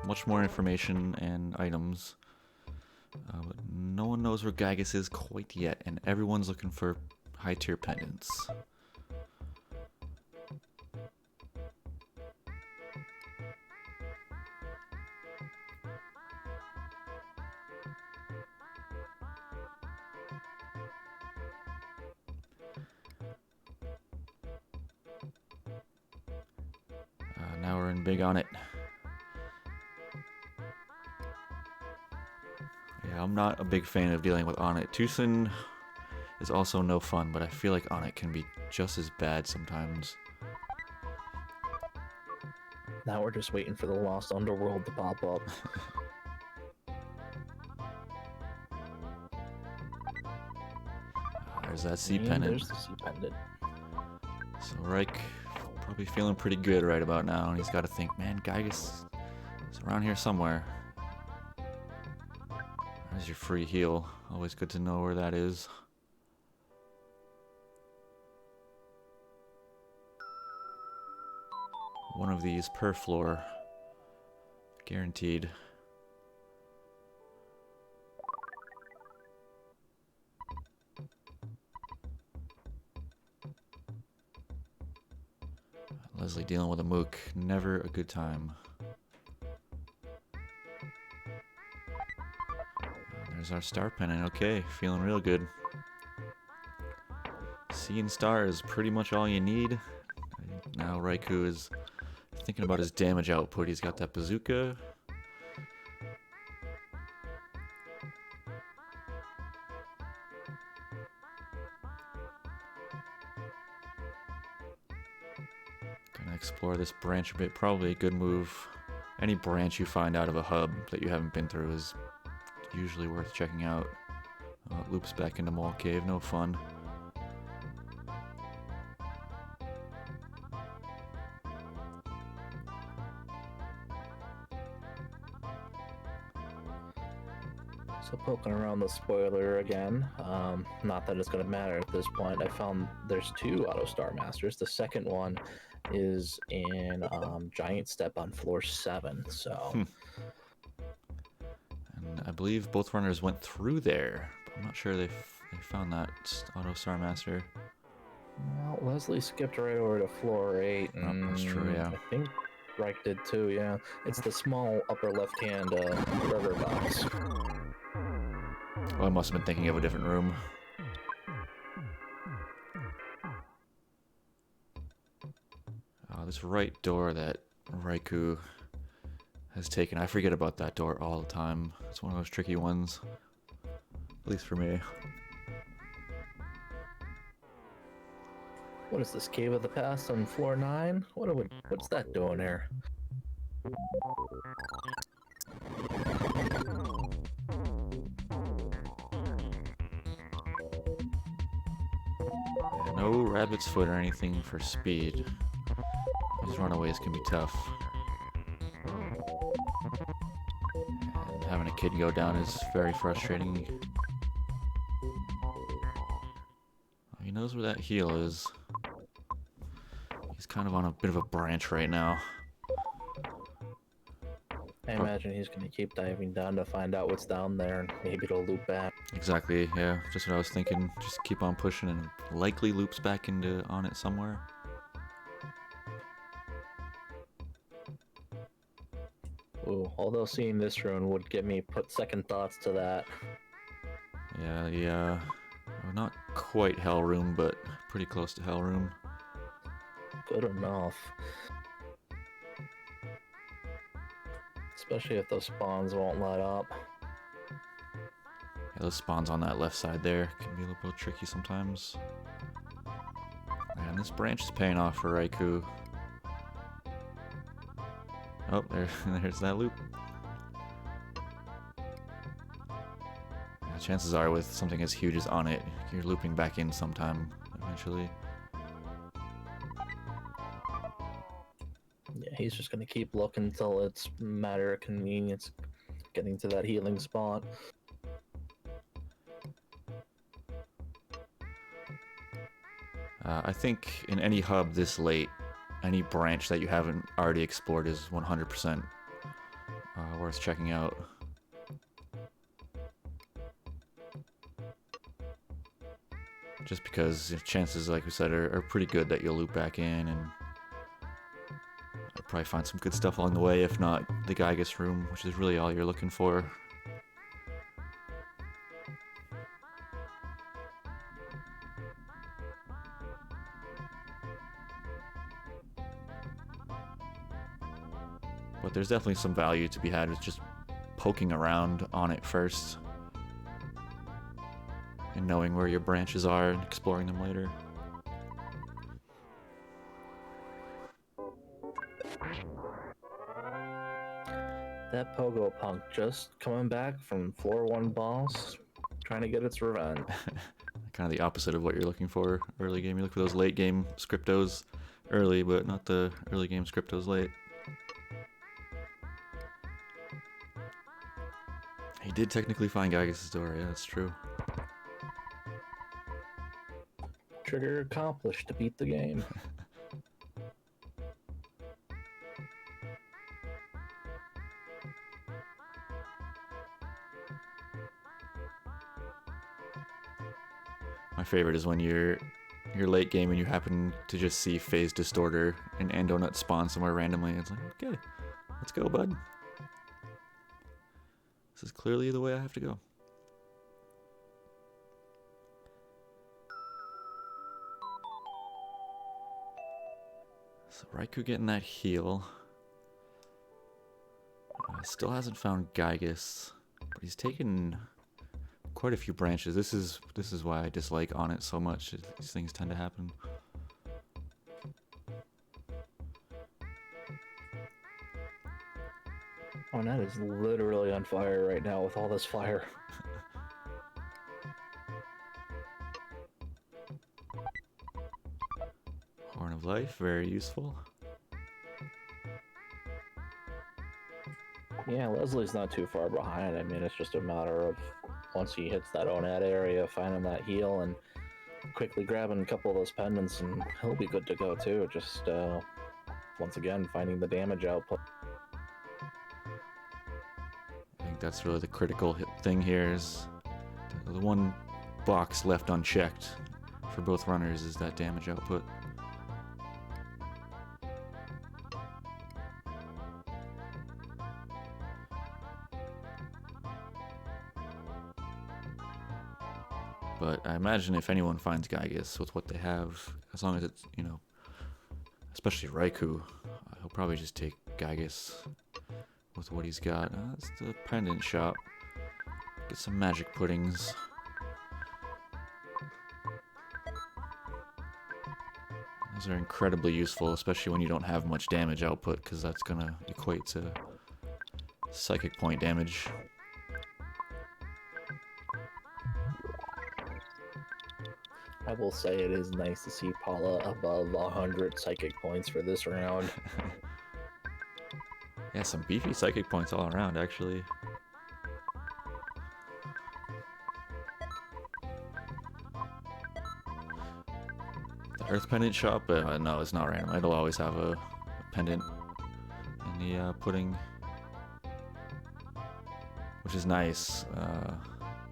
S1: much more information and items. But no one knows where Gygas is quite yet, and everyone's looking for high tier pendants. Now we're in big on it. Yeah, I'm not a big fan of dealing with Onit. Tucson is also no fun, but I feel like Onit can be just as bad sometimes.
S2: Now we're just waiting for the Lost Underworld to pop up.
S1: There's that sea
S2: And
S1: pendant.
S2: there's the sea pendant.
S1: So Reich probably feeling pretty good right about now, and he's got to think, man, Gygas is around here somewhere. There's your free heal. Always good to know where that is. One of these per floor. Guaranteed. Leslie dealing with a mook. Never a good time. There's our star pennant. Okay, feeling real good. Sea and star is pretty much all you need. Now Raikou is thinking about his damage output. He's got that bazooka. Gonna explore this branch a bit. Probably a good move. Any branch you find out of a hub that you haven't been through is usually worth checking out. Oh, it loops back into Mole Cave. No fun.
S2: So poking around the spoiler again, not that it's going to matter at this point. I found there's 2 Auto Star Masters. The second one is in Giant Step on floor 7. So,
S1: And I believe both runners went through there, but I'm not sure they found that Auto Star Master.
S2: well, Leslie skipped right over to floor 8. And
S1: Oh, that's true, yeah.
S2: I think Reich did too. Yeah, it's the small upper left-hand river box.
S1: Oh, I must have been thinking of a different room. This right door that Raikou has taken. I forget about that door all the time. It's one of those tricky ones. At least for me.
S2: What is this, Cave of the Past on floor 9? What's that doing here?
S1: No rabbit's foot or anything for speed. These runaways can be tough. And having a kid go down is very frustrating. He knows where that heel is. He's kind of on a bit of a branch right now.
S2: I imagine he's going to keep diving down to find out what's down there, and maybe it'll loop back.
S1: Exactly, yeah. Just what I was thinking. Just keep on pushing and likely loops back into on it somewhere.
S2: Ooh, although seeing this rune would get me put second thoughts to that.
S1: Yeah, well, not quite Hell Room, but pretty close to Hell Room.
S2: Good enough. Especially if those spawns won't let up.
S1: Yeah, those spawns on that left side there can be a little tricky sometimes. And this branch is paying off for Raikou. Oh, there's that loop. Yeah, chances are with something as huge as on it, you're looping back in sometime eventually.
S2: Yeah, he's just gonna keep looking until it's a matter of convenience. getting to that healing spot.
S1: I think in any hub this late, any branch that you haven't already explored is 100% worth checking out. Just because chances, like we said, are pretty good that you'll loop back in and probably find some good stuff along the way, if not the Gygus room, which is really all you're looking for. But there's definitely some value to be had with just poking around on it first and knowing where your branches are and exploring them later.
S2: That Pogo Punk just coming back from floor 1 boss, trying to get its revenge.
S1: Kind of the opposite of what you're looking for early game. You look for those late game scriptos early, but not the early game scriptos late. He did technically find Gygus' door, yeah, that's true.
S2: Trigger accomplished to beat the game.
S1: My favorite is when you're late game and you happen to just see Phase Distorter and Endonut spawn somewhere randomly. It's like, okay, let's go, bud. This is clearly the way I have to go. So Raikou getting that heal. Still hasn't found Gygus, but he's taken quite a few branches. This is why I dislike on it so much. These things tend to happen.
S2: Oh, that is literally on fire right now with all this fire.
S1: Horn of Life, very useful.
S2: Yeah, Leslie's not too far behind. I mean, it's just a matter of once he hits that Onat area, finding that heal and quickly grabbing a couple of those pendants, and he'll be good to go too. Just once again, finding the damage output.
S1: I think that's really the critical thing here is the one box left unchecked for both runners is that damage output. But I imagine if anyone finds Gygus with what they have, as long as it's, you know, especially Raikou, he'll probably just take Gygus with what he's got. That's the pendant shop. Get some magic puddings. Those are incredibly useful, especially when you don't have much damage output, because that's going to equate to psychic point damage.
S2: I will say it is nice to see Paula above 100 psychic points for this round.
S1: Yeah, some beefy psychic points all around, actually. The Earth Pendant shop? No, it's not random. It'll always have a pendant in the pudding. Which is nice.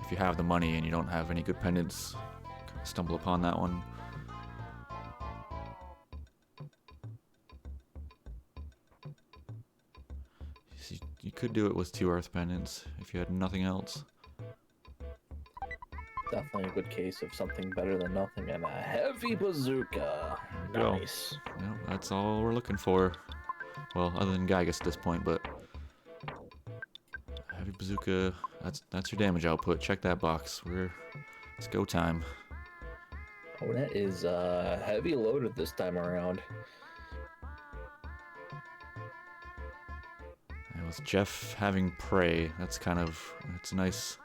S1: If you have the money and you don't have any good pendants, kind of stumble upon that one. You could do it with 2 Earth Pendants if you had nothing else.
S2: Definitely a good case of something better than nothing, and a heavy bazooka. Nice.
S1: Well, that's all we're looking for. Well, other than Gygus at this point, but heavy bazooka. That's your damage output. Check that box. It's go time.
S2: Oh, that is heavy loaded this time around.
S1: And with Jeff having prey, it's a nice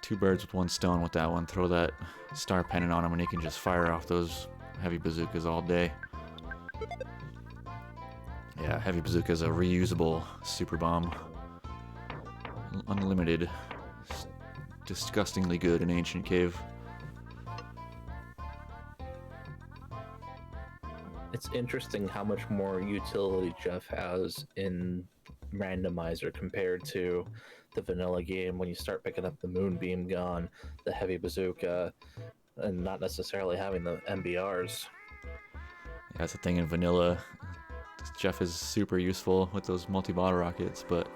S1: 2 birds with 1 stone with that one. Throw that star pendant on him and he can just fire off those heavy bazookas all day. Yeah, heavy bazooka is a reusable super bomb. unlimited. Disgustingly good in Ancient Cave.
S2: It's interesting how much more utility Jeff has in randomizer compared to the vanilla game when you start picking up the moonbeam gun, the heavy bazooka, and not necessarily having the MBRs.
S1: Yeah, that's the thing in vanilla. Jeff is super useful with those multi-bottle rockets, but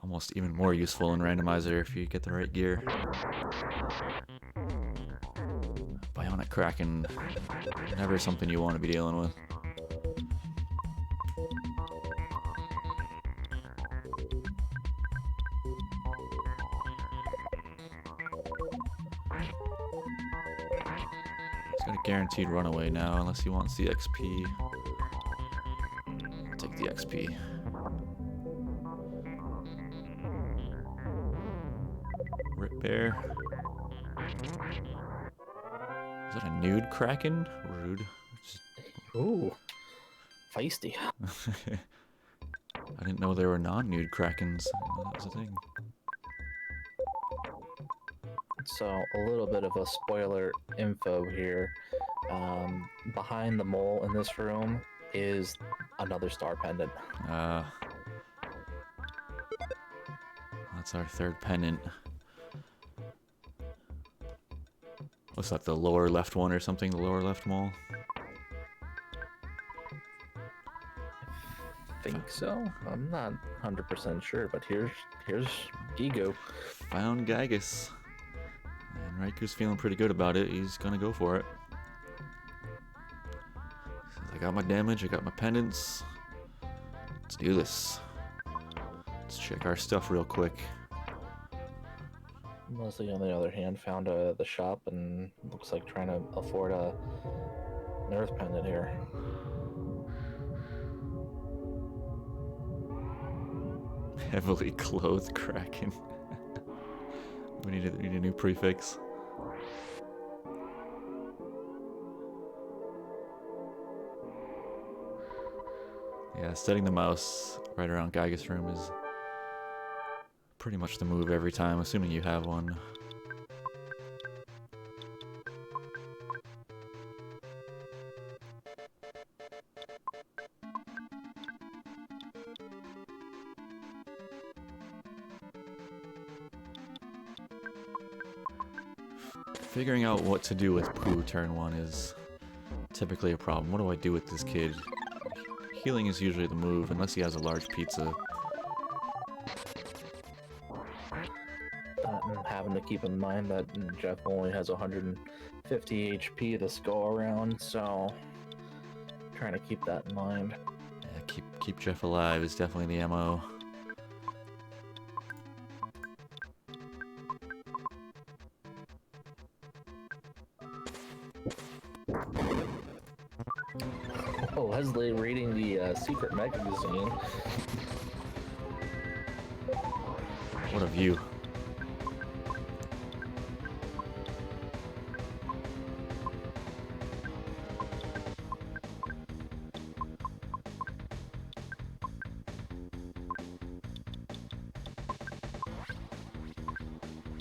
S1: almost even more useful in randomizer if you get the right gear. Bionic Kraken, never something you want to be dealing with. He's got a guaranteed runaway now, unless he wants the XP. I'll take the XP. Rip Bear. Is that a nude Kraken? Rude.
S2: Ooh, feisty.
S1: I didn't know there were non-nude Krakens. I didn't know that was a thing.
S2: So a little bit of a spoiler info here. Behind the mole in this room is another star pendant.
S1: That's our third pendant. What's that, the lower left one or something? The lower left mole?
S2: I think so. I'm not 100% sure, but here's Gigo.
S1: Found Gygus. And Raikou's feeling pretty good about it. He's gonna go for it. Says, I got my damage, I got my pendants. Let's do this. Let's check our stuff real quick.
S2: Leslie, on the other hand, found the shop and looks like trying to afford an earth pendant here.
S1: Heavily clothed Kraken. We need a new prefix. Yeah, setting the mouse right around Gygus' room is pretty much the move every time, assuming you have one. Figuring out what to do with Pooh turn 1 is typically a problem. What do I do with this kid? Healing is usually the move, unless he has a large pizza.
S2: And having to keep in mind that Jeff only has 150 HP this go around, so trying to keep that in mind.
S1: Yeah, keep Jeff alive is definitely the MO.
S2: Oh, Leslie reading the secret magazine.
S1: What a view.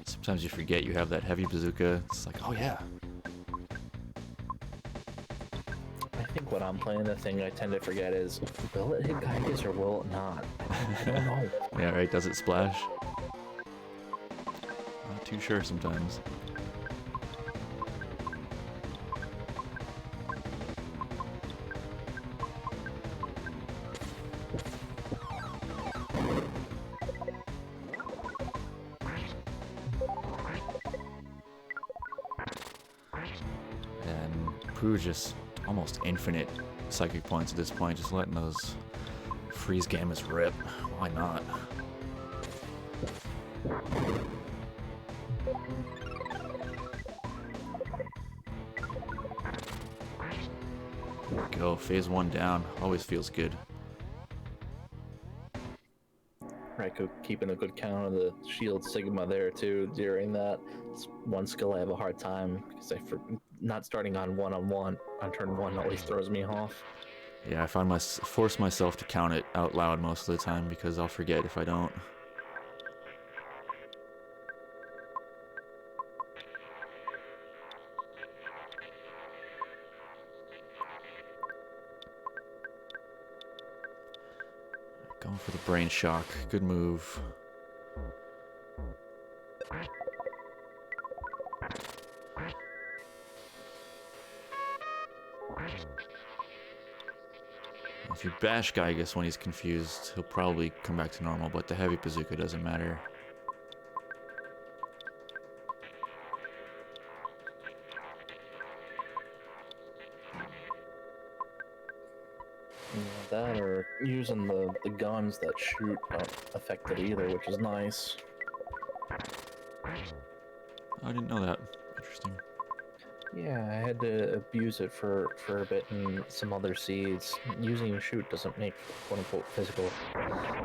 S1: Sometimes you forget you have that heavy bazooka. It's like, oh yeah.
S2: I think when I'm playing the thing I tend to forget is, will it hit Gygus or will it not? I don't know.
S1: Yeah, right, does it splash? Not too sure sometimes. And Pooh just almost infinite psychic points at this point, just letting those freeze gamuts rip. Why not? There we go, phase 1 down. Always feels good.
S2: Raikou keeping a good count of the shield sigma there too during that. It's one skill I have a hard time because not starting on one on turn 1 always throws me off.
S1: Yeah, I force myself to count it out loud most of the time because I'll forget if I don't. Going for the brain shock. Good move. If you bash Gygus when he's confused, he'll probably come back to normal, but the heavy bazooka doesn't matter.
S2: Yeah, that or using the guns that shoot don't affect it either, which is nice.
S1: I didn't know that. Interesting.
S2: Yeah, I had to abuse it for a bit in some other seeds. Using a shoot doesn't make quote-unquote physical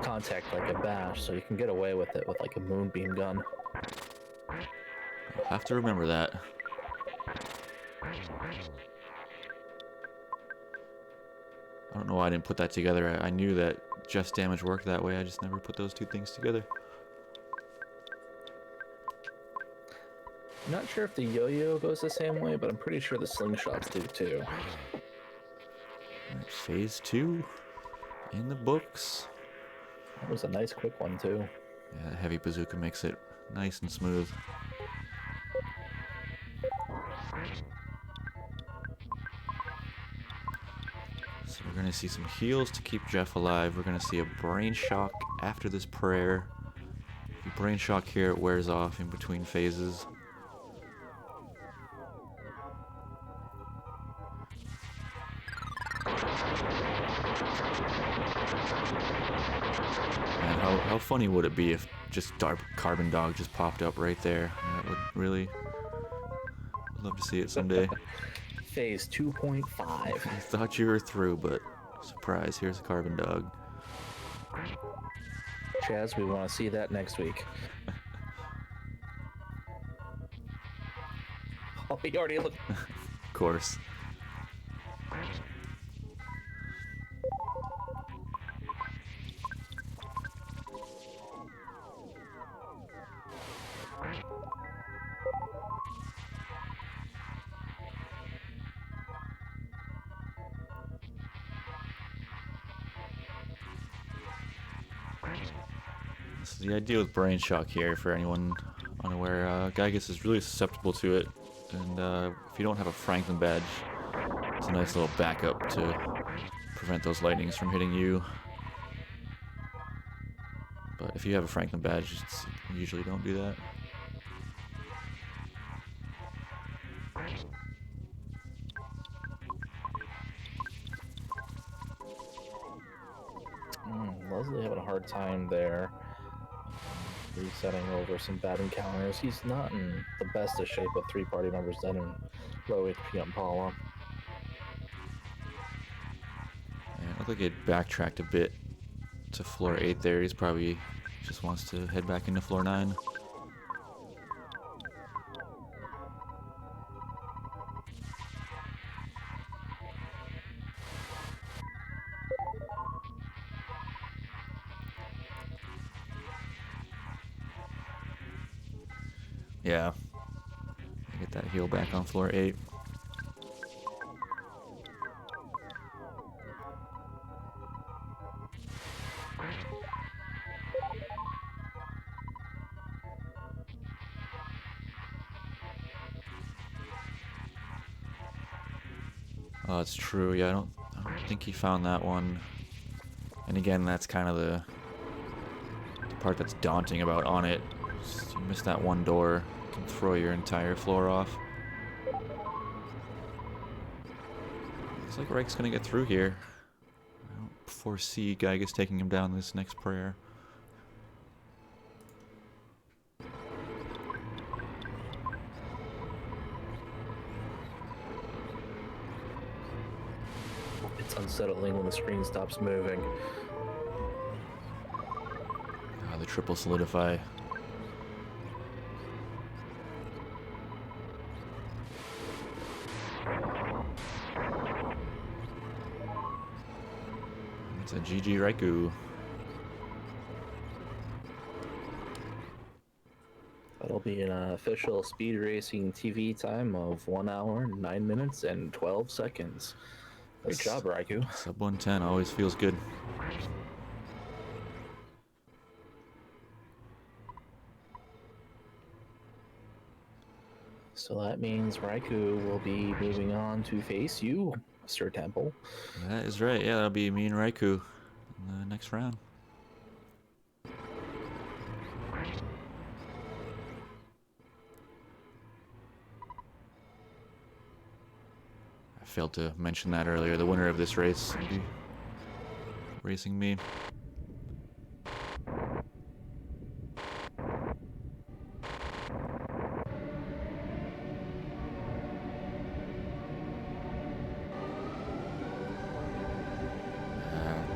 S2: contact like a bash, so you can get away with it with like a moonbeam gun.
S1: I'll have to remember that. I don't know why I didn't put that together. I knew that Jeff's damage worked that way. I just never put those two things together.
S2: I'm not sure if the yo-yo goes the same way, but I'm pretty sure the slingshots do too.
S1: Alright, phase 2 in the books.
S2: That was a nice quick one too.
S1: Yeah, the heavy bazooka makes it nice and smooth. So we're going to see some heals to keep Jeff alive. We're going to see a brain shock after this prayer. If you brain shock here, it wears off in between phases. Man, how funny would it be if just Dark Carbon Dog just popped up right there? That would really... I'd love to see it someday.
S2: Phase 2.5.
S1: I thought you were through, but surprise, here's a Carbon Dog.
S2: Chaz, we want to see that next week. Oh, he already looked.
S1: Of course. This is the idea with brain shock here for anyone unaware. Gygus is really susceptible to it, and if you don't have a Franklin badge, it's a nice little backup to prevent those lightnings from hitting you. But if you have a Franklin badge, you usually don't do that.
S2: Leslie having a hard time there. Resetting over some bad encounters. He's not in the best of shape of 3 party members then in low HP on Paula.
S1: Yeah, it looked like it backtracked a bit to floor 8 there. He's probably just wants to head back into floor 9. Yeah. Get that heal back on floor 8. Oh, it's true. Yeah, I don't think he found that one. And again, that's kind of the part that's daunting about on it. Just, you miss that one door, it can throw your entire floor off. Looks like Raik's gonna get through here. I don't foresee Gygus taking him down this next prayer.
S2: It's unsettling when the screen stops moving.
S1: The triple solidify. It's a GG Raikou.
S2: That'll be an official speed racing TV time of 1 hour, 9 minutes, and 12 seconds. Great job, Raikou.
S1: Sub 110 always feels good.
S2: So that means Raikou will be moving on to face you, Sir Temple.
S1: That is right. Yeah, that'll be me and Raikou in the next round. I failed to mention that earlier. The winner of this race will be racing me.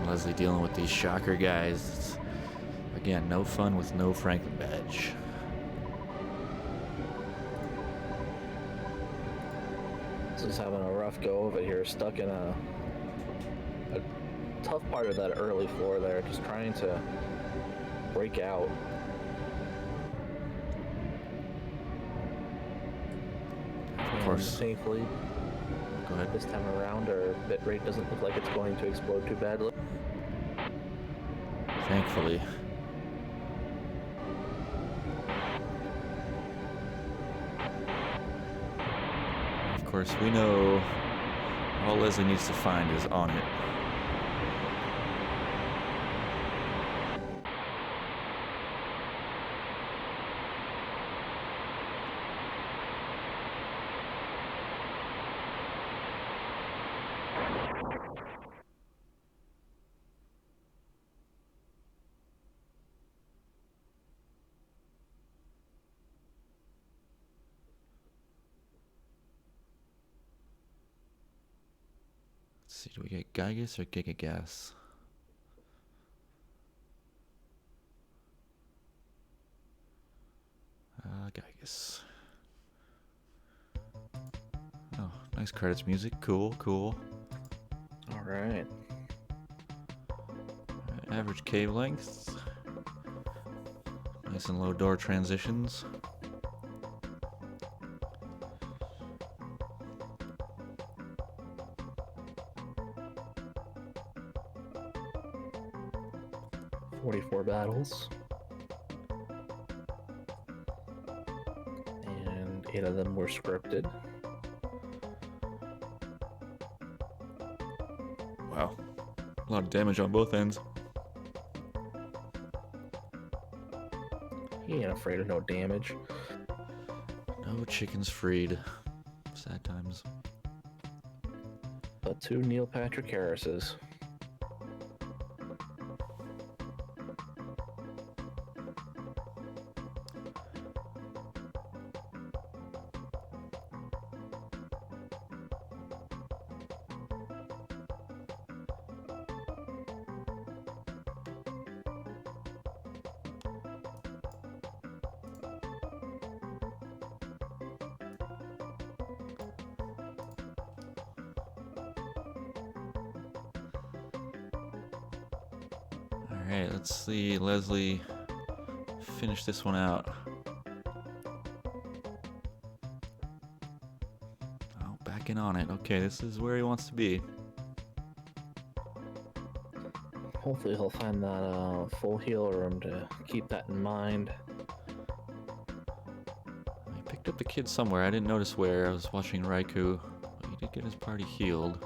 S1: Leslie dealing with these shocker guys. It's, again, no fun with no Franklin badge.
S2: Just having a rough go of it here, stuck in a tough part of that early floor there, just trying to break out.
S1: Of course.
S2: Thankfully,
S1: Go ahead.
S2: this time around, our bit rate doesn't look like it's going to explode too badly.
S1: Thankfully. Of course, we know all Leslie needs to find is on it. Let's see, do we get Gygus or Gigagas? Gygus. Oh, nice credits music. Cool, cool.
S2: All right.
S1: Average cave length. Nice and low door transitions.
S2: "44 battles. And 8 of them were scripted.
S1: Wow. A lot of damage on both ends.
S2: He ain't afraid of no damage.
S1: No chickens freed. Sad times.
S2: But 2 Neil Patrick Harrises. Alright, let's see Leslie finish this one out. Oh, backing on it. Okay, this is where he wants to be. Hopefully he'll find that full heal room to keep that in mind.
S1: He picked up the kid somewhere. I didn't notice where. I was watching Raikou. But he did get his party healed.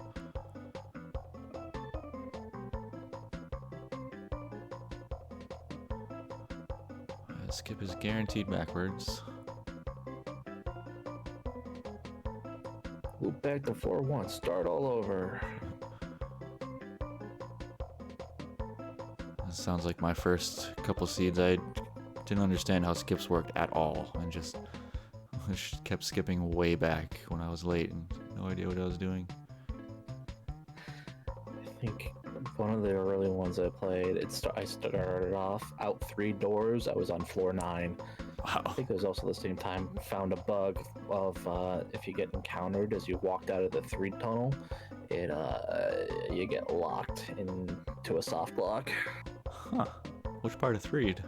S1: Skip is guaranteed backwards.
S2: Loop back to 4-1. Start all over.
S1: That sounds like my first couple seeds. I didn't understand how skips worked at all, and just kept skipping way back when I was late and no idea what I was doing.
S2: I think one of the early ones I played, I started off out 3 doors. I was on floor 9.
S1: Wow.
S2: I think it was also the same time found a bug of if you get encountered as you walked out of the 3 tunnel, you get locked into a soft block.
S1: Huh. Which part of Threed?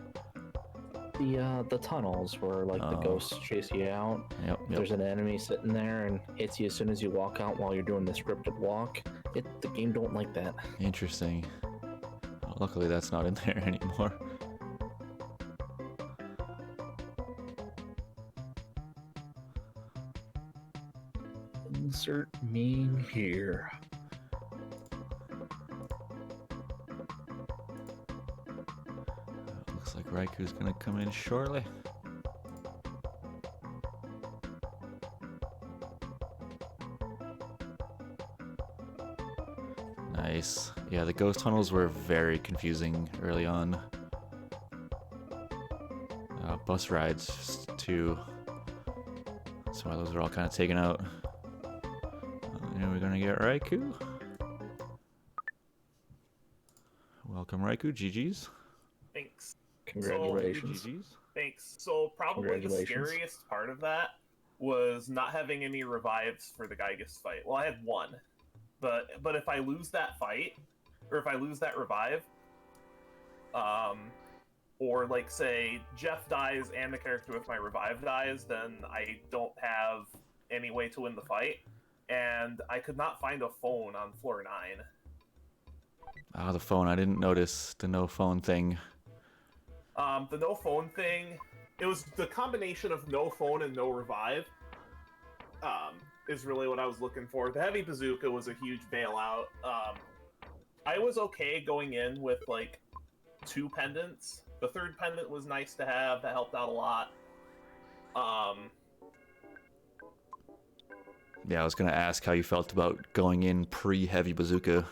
S2: The tunnels where like the ghosts chase you out.
S1: Yep.
S2: There's an enemy sitting there and hits you as soon as you walk out while you're doing the scripted walk. The game don't like that.
S1: Interesting. Well, luckily that's not in there anymore.
S2: Insert meme here.
S1: Looks like Raikou's gonna come in shortly. Nice. Yeah, the ghost tunnels were very confusing early on. Bus rides too. That's why those are all kind of taken out. And we're gonna get Raikou. Welcome, Raikou. GG's.
S3: Thanks.
S2: Congratulations.
S1: GG's.
S3: Thanks. So probably the
S2: Congratulations.
S3: scariest part of that was not having any revives for the Gygus fight. Well, I had one, but if I lose that fight, or if I lose that revive, or like say Jeff dies and the character with my revive dies, then I don't have any way to win the fight, and I could not find a phone on floor 9.
S1: Ah, the phone. I didn't notice the no phone thing.
S3: The no phone thing, it was the combination of no phone and no revive, is really what I was looking for. The heavy bazooka was a huge bailout. I was okay going in with like 2 pendants. The 3rd pendant was nice to have. That helped out a lot.
S1: Yeah, I was gonna ask how you felt about going in pre-heavy bazooka.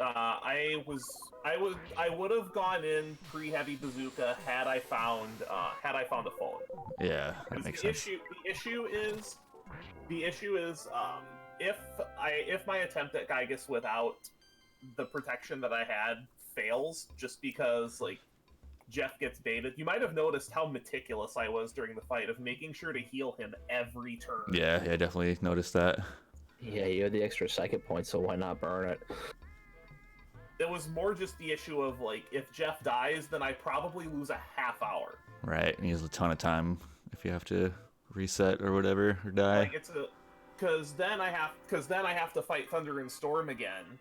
S3: I would have gone in pre-heavy bazooka had I found a phone.
S1: Yeah, that makes sense.
S3: The issue is if my attempt at Gygus without the protection that I had fails just because like Jeff gets baited. You might have noticed how meticulous I was during the fight of making sure to heal him every turn.
S1: Yeah, I definitely noticed that.
S2: Yeah, you had the extra psychic point, so why not burn it?
S3: It was more just the issue of like if Jeff dies, then I probably lose a half hour.
S1: Right, and he has a ton of time if you have to reset or whatever or die.
S3: Like because then I have to fight Thunder and Storm again.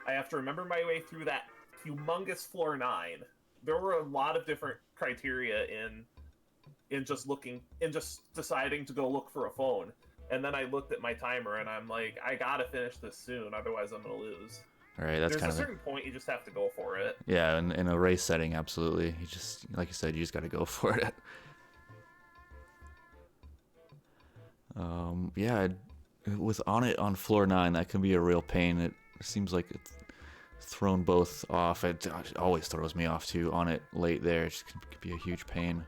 S3: I have to remember my way through that humongous floor 9. There were a lot of different criteria in just deciding to go look for a phone. And then I looked at my timer and I'm like, I gotta finish this soon, otherwise I'm gonna lose.
S1: All right, that's
S3: There's
S1: kind
S3: a
S1: of
S3: certain point you just have to go for it.
S1: yeah. In a race setting, absolutely. You just, like you said, you just got to go for it. Yeah, with on it on floor 9, that can be a real pain. It seems like it's thrown both off. It always throws me off too. On it late there, it just could be a huge pain.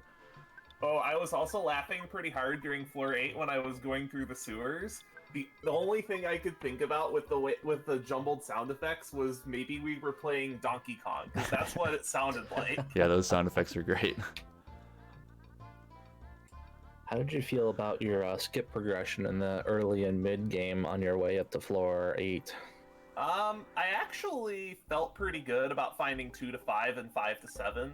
S3: Oh, I was also laughing pretty hard during floor 8 when I was going through the sewers. The only thing I could think about with the jumbled sound effects was maybe we were playing Donkey Kong, because that's what it sounded like.
S1: Yeah, those sound effects are great.
S2: How did you feel about your skip progression in the early and mid game on your way up to floor 8?
S3: I actually felt pretty good about finding 2 to 5 and 5 to 7.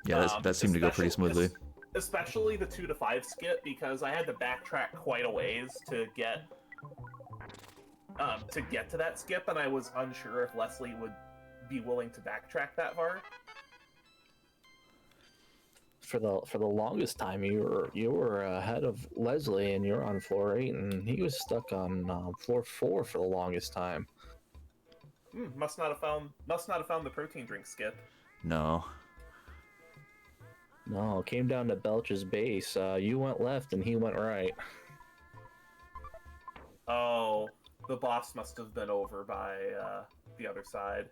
S1: Yeah, that seemed to go pretty smoothly.
S3: Especially the 2 to 5 skip, because I had to backtrack quite a ways to get to that skip, and I was unsure if Leslie would be willing to backtrack that far.
S2: For the longest time, you were ahead of Leslie, and you're on floor 8, and he was stuck on floor 4 for the longest time.
S3: Must not have found the protein drink skip.
S1: No.
S2: No, it came down to Belch's base. You went left, and he went right.
S3: Oh, the boss must have been over by the other side.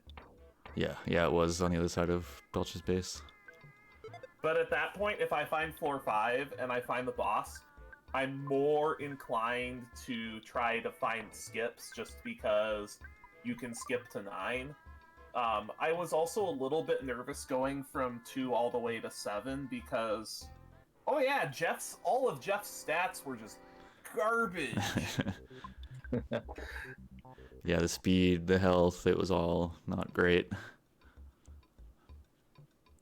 S1: Yeah, it was on the other side of Belch's base.
S3: But at that point, if I find floor 5 and I find the boss, I'm more inclined to try to find skips just because you can skip to 9. I was also a little bit nervous going from 2 all the way to 7 because, oh yeah, all of Jeff's stats were just garbage.
S1: Yeah, the speed, the health, it was all not great.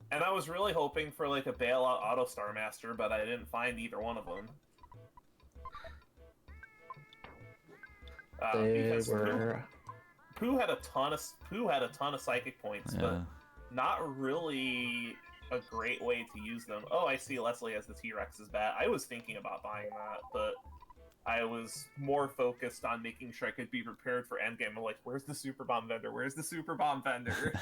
S3: And I was really hoping for like a bailout auto Star Master, but I didn't find either one of them. Because Pooh had a ton of psychic points,
S1: Yeah.
S3: but not really a great way to use them. Oh, I see Leslie has the T-Rex's bat. I was thinking about buying that, but I was more focused on making sure I could be prepared for endgame. I'm like, where's the super bomb vendor? Where's the super bomb vendor?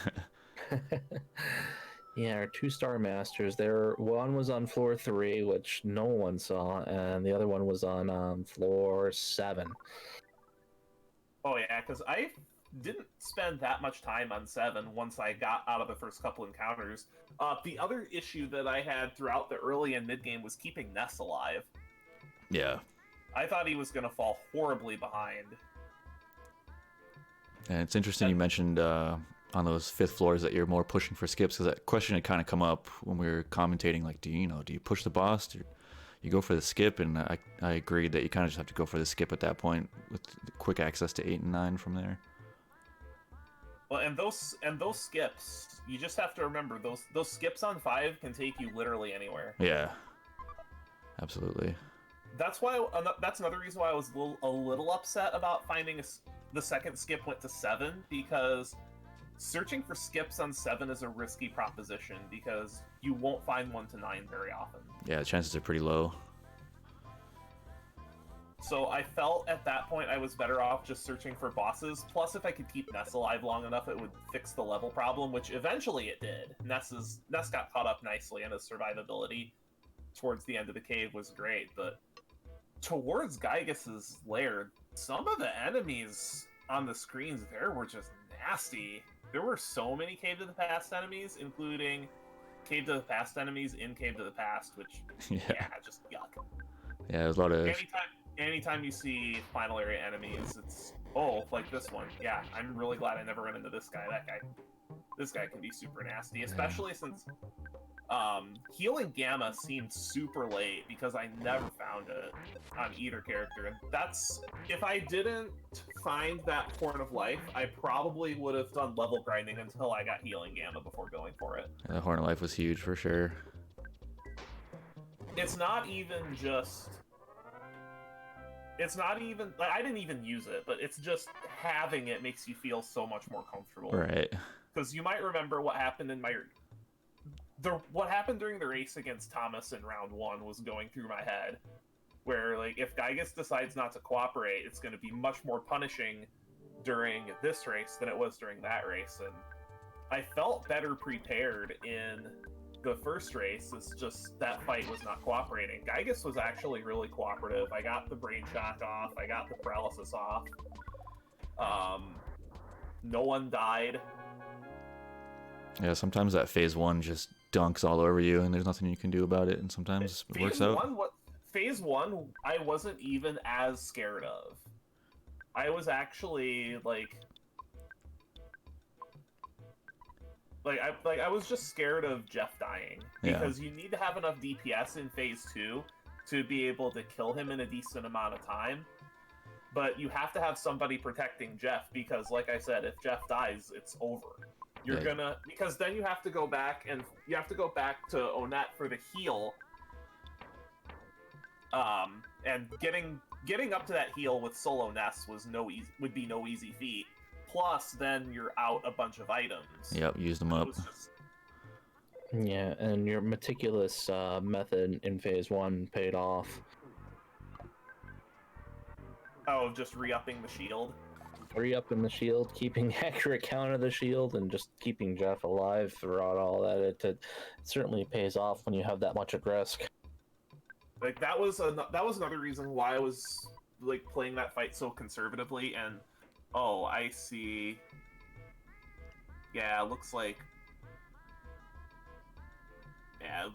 S2: Yeah, our 2-star masters. One was on floor 3, which no one saw, and the other one was on floor 7.
S3: Oh yeah, because I didn't spend that much time on 7 once I got out of the first couple encounters. The other issue that I had throughout the early and mid game was keeping Ness alive.
S1: Yeah.
S3: I thought he was going to fall horribly behind.
S1: And it's interesting you mentioned on those 5th floors that you're more pushing for skips, because that question had kind of come up when we were commentating, like, do you push the boss? Do you go for the skip? And I agreed that you kind of just have to go for the skip at that point with quick access to 8 and 9 from there.
S3: Well, and those skips, you just have to remember those skips on 5 can take you literally anywhere.
S1: Yeah, absolutely.
S3: That's another reason why I was a little upset about finding the second skip went to 7, because searching for skips on 7 is a risky proposition because you won't find 1 to 9 very often.
S1: Yeah, the chances are pretty low.
S3: So I felt at that point I was better off just searching for bosses. Plus, if I could keep Ness alive long enough, it would fix the level problem, which eventually it did. Ness got caught up nicely, and his survivability towards the end of the cave was great. But towards Gygas's lair, some of the enemies on the screens there were just nasty. There were so many Cave to the Past enemies, including Cave to the Past enemies in Cave to the Past, which, yeah just yuck.
S1: Yeah, there's a lot of...
S3: Anytime you see final area enemies, it's, like this one. Yeah, I'm really glad I never run into this guy. This guy can be super nasty, especially since healing Gamma seemed super late because I never found it on either character. And that's, if I didn't find that Horn of Life, I probably would have done level grinding until I got healing Gamma before going for it.
S1: Yeah, Horn of Life was huge for sure.
S3: It's not even just... It's not even... Like, I didn't even use it, but it's just having it makes you feel so much more comfortable.
S1: Right.
S3: Because you might remember what happened in what happened during the race against Thomas in round 1 was going through my head. Where, like, if Gygas decides not to cooperate, it's going to be much more punishing during this race than it was during that race. And I felt better prepared in the first race. It's just that fight was not cooperating. Gygas was actually really cooperative. I got the brain shock off. I got the paralysis off. No one died.
S1: Yeah, sometimes that phase 1 just dunks all over you and there's nothing you can do about it, and sometimes it works out.
S3: Phase 1, I wasn't even as scared of. I was actually, I was just scared of Jeff dying. Because you need to have enough DPS in Phase 2 to be able to kill him in a decent amount of time. But you have to have somebody protecting Jeff, because, like I said, if Jeff dies, it's over. Because then you have to go back to Onett for the heal. And getting up to that heal with solo Ness would be no easy feat. Plus, then you're out a bunch of items.
S1: Yep, use them up.
S2: Yeah, and your meticulous method in Phase 1 paid off.
S3: Oh, just re-upping the shield?
S2: Re-upping the shield, keeping accurate count of the shield, and just keeping Jeff alive throughout all that. It certainly pays off when you have that much at risk.
S3: Like, that was another reason why I was, like, playing that fight so conservatively, and... Oh, I see. Yeah, it looks like... Yeah,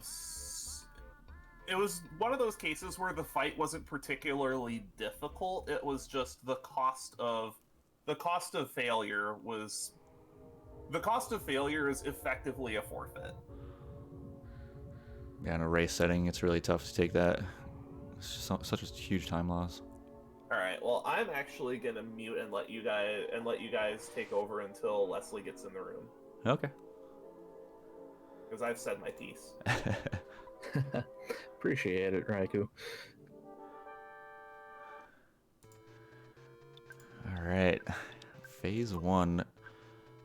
S3: it was one of those cases where the fight wasn't particularly difficult. It was just the cost of failure was... The cost of failure is effectively a forfeit.
S1: Yeah, in a race setting, it's really tough to take that. It's just such a huge time loss.
S3: All right. Well, I'm actually gonna mute and let you guys take over until Leslie gets in the room.
S1: Okay.
S3: Because I've said my piece.
S2: Appreciate it, Raikou.
S1: All right. Phase 1.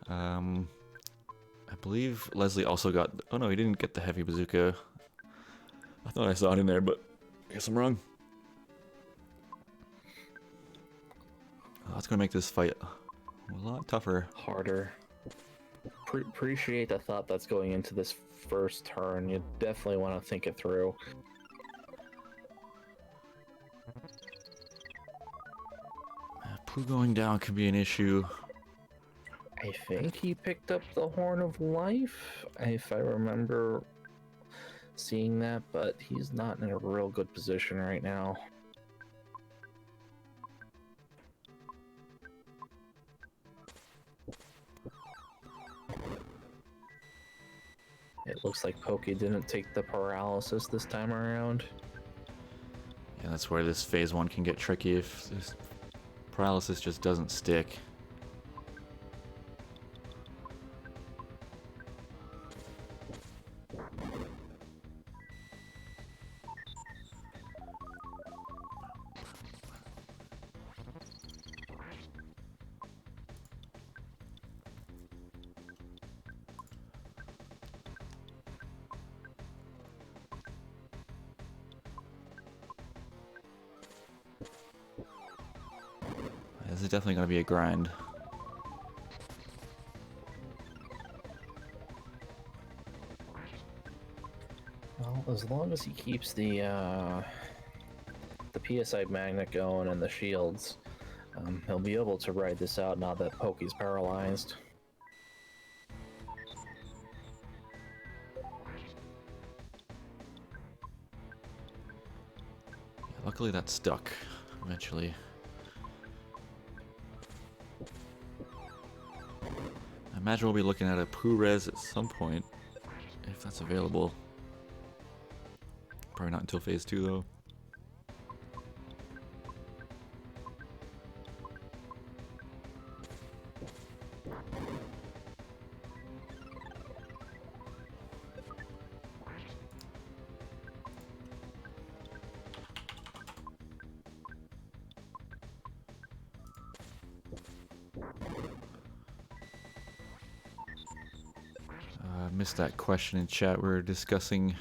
S1: I believe Leslie also got... Oh no, he didn't get the heavy bazooka. I thought I saw it in there, but I guess I'm wrong. That's gonna make this fight a lot tougher.
S2: Harder. Appreciate the thought that's going into this first turn. You definitely want to think it through.
S1: Pooh going down could be an issue.
S2: I think he picked up the Horn of Life, if I remember seeing that, but he's not in a real good position right now. It looks like Pokey didn't take the paralysis this time around.
S1: Yeah, that's where this phase 1 can get tricky if this paralysis just doesn't stick. This is definitely going to be a grind.
S2: Well, as long as he keeps the PSI magnet going and the shields, he'll be able to ride this out now that Pokey's paralyzed.
S1: Luckily that stuck eventually. I imagine we'll be looking at a Pooh res at some point, if that's available. Probably not until phase 2 though. Missed that question in chat. We were discussing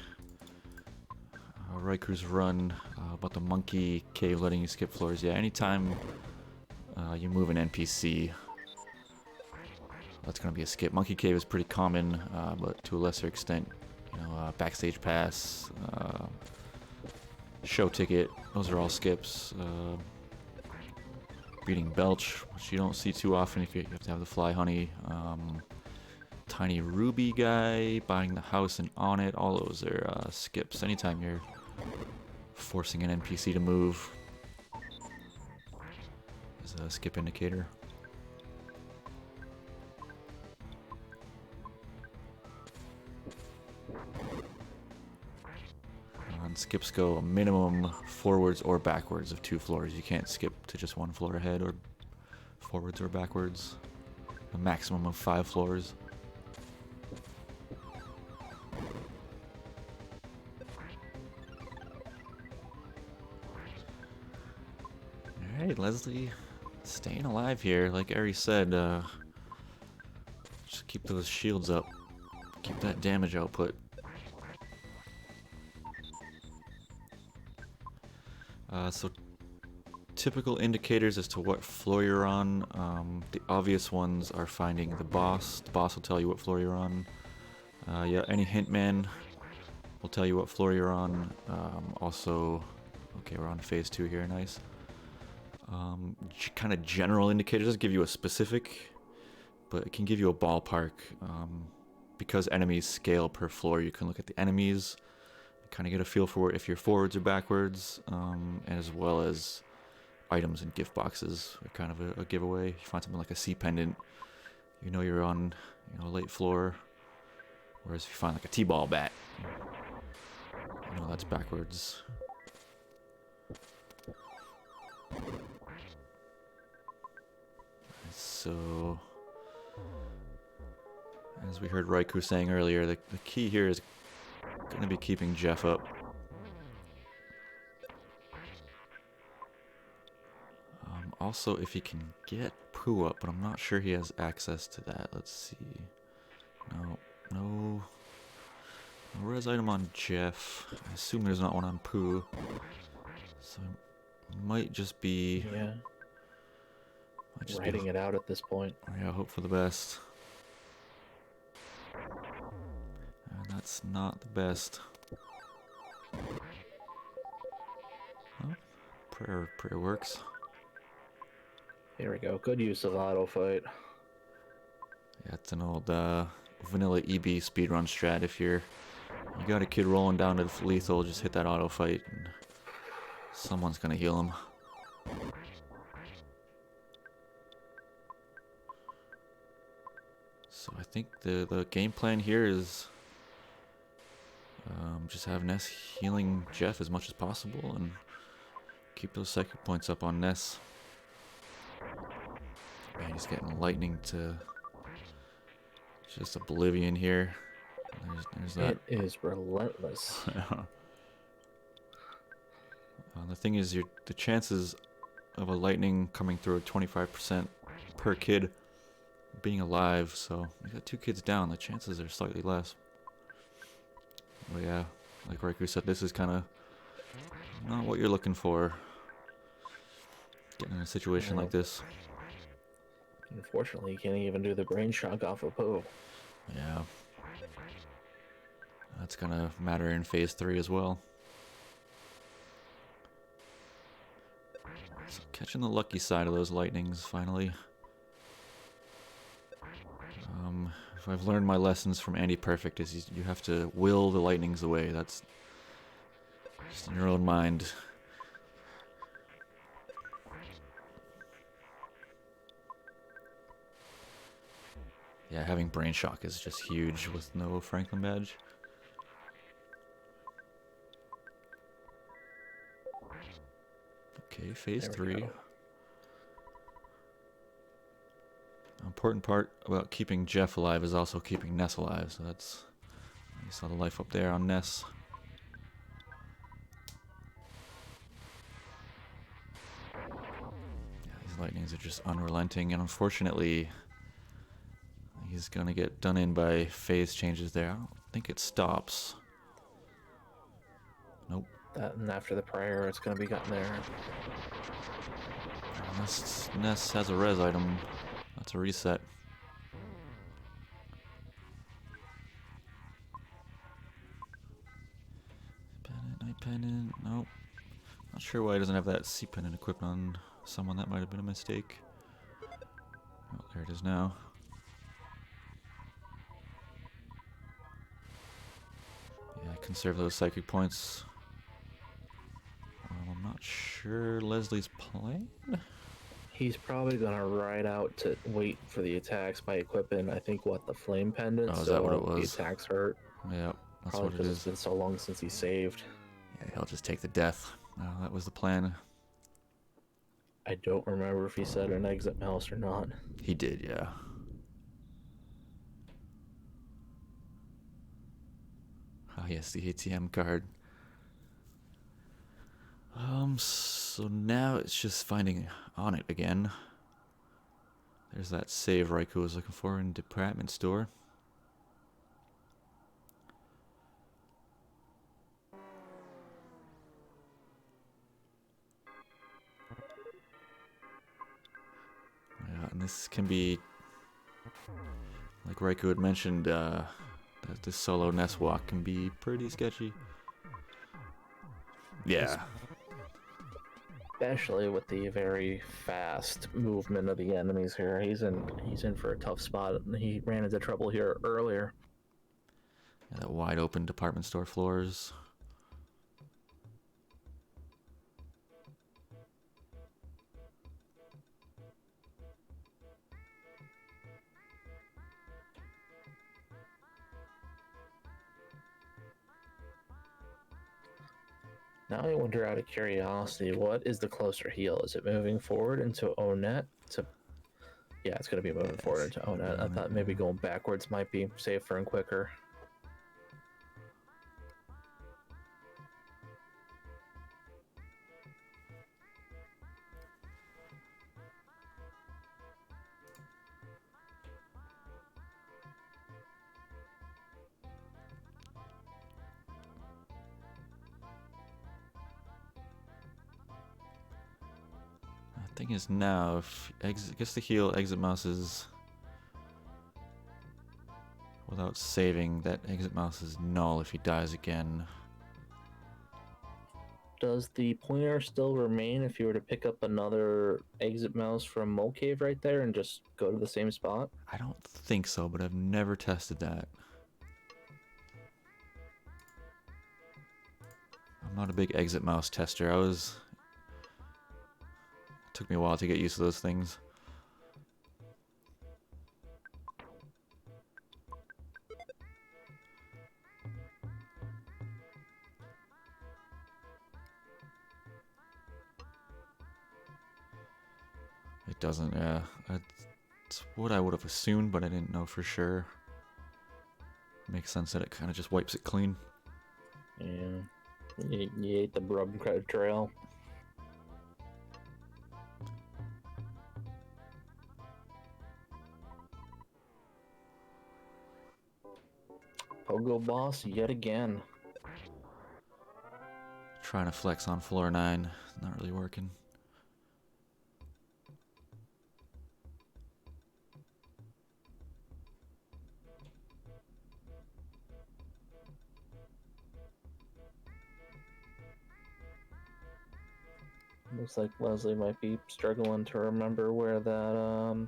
S1: Raikou's run about the monkey cave letting you skip floors. Yeah, anytime you move an NPC, that's going to be a skip. Monkey cave is pretty common, but to a lesser extent, you know, backstage pass, show ticket, those are all skips. Beating Belch, which you don't see too often if you have to have the fly honey. Tiny Ruby guy, buying the house and on it, all those are skips. Anytime you're forcing an NPC to move is a skip indicator. And skips go a minimum forwards or backwards of 2 floors. You can't skip to just 1 floor ahead or forwards or backwards. A maximum of 5 floors. Alright, Leslie staying alive here. Like Ari said, just keep those shields up. Keep that damage output. So typical indicators as to what floor you're on. The obvious ones are finding the boss. The boss will tell you what floor you're on. Yeah, any hint man will tell you what floor you're on. Also, okay, we're on phase 2 here, nice. Kind of general indicators, doesn't give you a specific, but it can give you a ballpark. Because enemies scale per floor, you can look at the enemies, kind of get a feel for if you're forwards or backwards, as well as items and gift boxes are kind of a giveaway. If you find something like a sea pendant, you know you're on, you know, a late floor. Whereas if you find like a T-ball bat, you know that's backwards. So, as we heard Raikou saying earlier, the key here is going to be keeping Jeff up. Also, if he can get Pooh up, but I'm not sure he has access to that. Let's see. No res item on Jeff. I assume there's not one on Pooh. So, it might just be...
S2: Yeah.
S1: Might just
S2: Writing it out at this point.
S1: Yeah, hope for the best. And that's not the best. Oh, prayer works.
S2: Here we go. Good use of auto fight.
S1: Yeah, it's an old vanilla EB speedrun strat. If you got a kid rolling down to lethal, just hit that auto fight, and someone's gonna heal him. So I think the game plan here is just have Ness healing Jeff as much as possible and keep those psychic points up on Ness. Man, he's getting lightning to just oblivion here. There's that.
S2: It is relentless.
S1: The thing is, the chances of a lightning coming through are 25% per kid being alive, so you got 2 kids down, the chances are slightly less. But yeah, like Raikou said, this is kind of not what you're looking for. Getting in a situation like this.
S2: Unfortunately, you can't even do the brain shock off of Poe.
S1: Yeah. That's gonna matter in phase 3 as well. So catching the lucky side of those lightnings finally. If I've learned my lessons from Andy Perfect is you have to will the lightnings away. That's just in your own mind. Yeah, having brain shock is just huge with no Franklin badge. Okay, phase 3. Important part about keeping Jeff alive is also keeping Ness alive, so that's... You saw the life up there on Ness. Yeah, these lightnings are just unrelenting, and unfortunately, he's gonna get done in by phase changes there. I don't think it stops. Nope.
S2: That, and after the prayer, it's going to be gotten there.
S1: Ness has a res item. That's a reset. Pennant, night pennant. Nope. Not sure why he doesn't have that C pennant equipped on someone. That might have been a mistake. Oh, there it is now. Yeah, conserve those psychic points. I'm not sure Leslie's plan.
S2: He's probably going to ride out to wait for the attacks by equipping, I think, the flame pendant.
S1: Oh, is that what it was?
S2: The attacks hurt.
S1: Yeah, that's
S2: Probably
S1: what it
S2: because
S1: is.
S2: it's been so long since he saved.
S1: Yeah, he'll just take the death. That was the plan.
S2: I don't remember if he said an exit mouse or not.
S1: He did, yeah. Oh yes, the ATM card. So now it's just finding on it again. There's that save Raikou was looking for in department store. Yeah, and this can be, like Raikou had mentioned, that this solo Ness walk can be pretty sketchy. Yeah.
S2: Especially with the very fast movement of the enemies here. He's in for a tough spot. He ran into trouble here earlier.
S1: Yeah, that wide open department store floors.
S2: Now I wonder, out of curiosity, what is the closer heal? Is it moving forward into Onet? Yeah, it's going to be moving forward into Onet. I thought maybe going backwards might be safer and quicker.
S1: Thing is now, if gets the heal, exit mouse is without saving. That exit mouse is null if he dies again.
S2: Does the pointer still remain if you were to pick up another exit mouse from Mole Cave right there and just go to the same spot?
S1: I don't think so, but I've never tested that. I'm not a big exit mouse tester. It took me a while to get used to those things. It doesn't, yeah. It's what I would have assumed, but I didn't know for sure. Makes sense that it kind of just wipes it clean.
S2: Yeah. You ate the Brub Trail. Pogo boss yet again.
S1: Trying to flex on floor 9. It's not really working.
S2: Looks like Leslie might be struggling to remember where that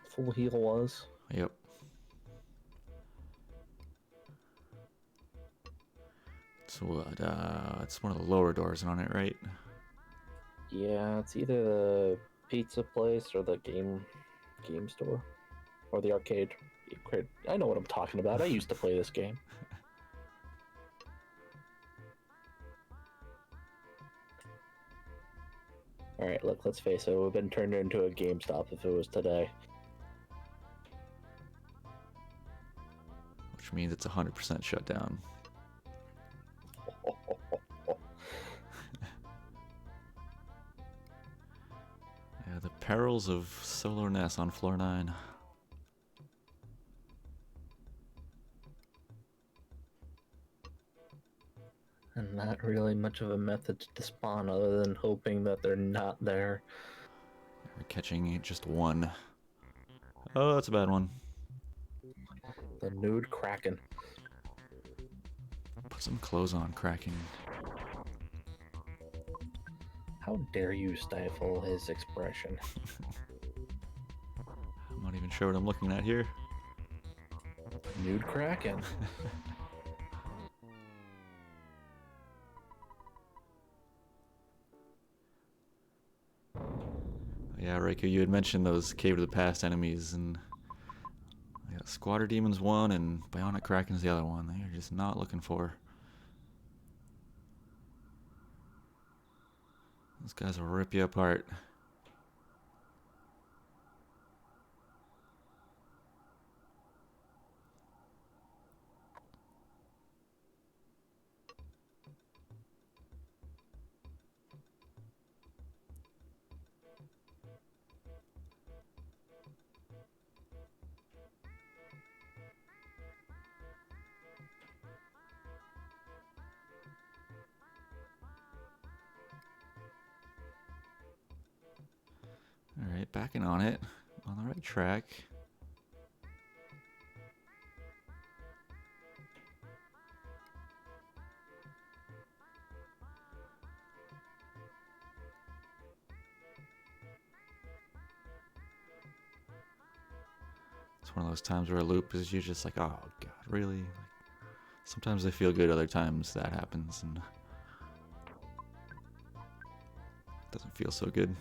S2: full heal was.
S1: Yep. So what? It's one of the lower doors on it, right?
S2: Yeah, it's either the pizza place or the game store. Or the arcade. I know what I'm talking about. I used to play this game. Alright, look, let's face it, it would have been turned into a GameStop if it was today.
S1: Which means it's 100% shut down. Yeah, the perils of solo Ness on floor 9.
S2: And not really much of a method to spawn other than hoping that they're not there.
S1: We're catching just one. Oh, that's a bad one.
S2: The nude Kraken.
S1: Put some clothes on, Kraken.
S2: How dare you stifle his expression?
S1: I'm not even sure what I'm looking at here.
S2: Nude Kraken.
S1: Yeah, Raikou, you had mentioned those Cave of the Past enemies, and yeah, Squatter Demon's one, and Bionic Kraken's the other one. They're just not looking for. Those guys will rip you apart. Alright, backing on it. On the right track. It's one of those times where a loop is you're just like, oh god, really? Like, sometimes they feel good, other times that happens, and it doesn't feel so good.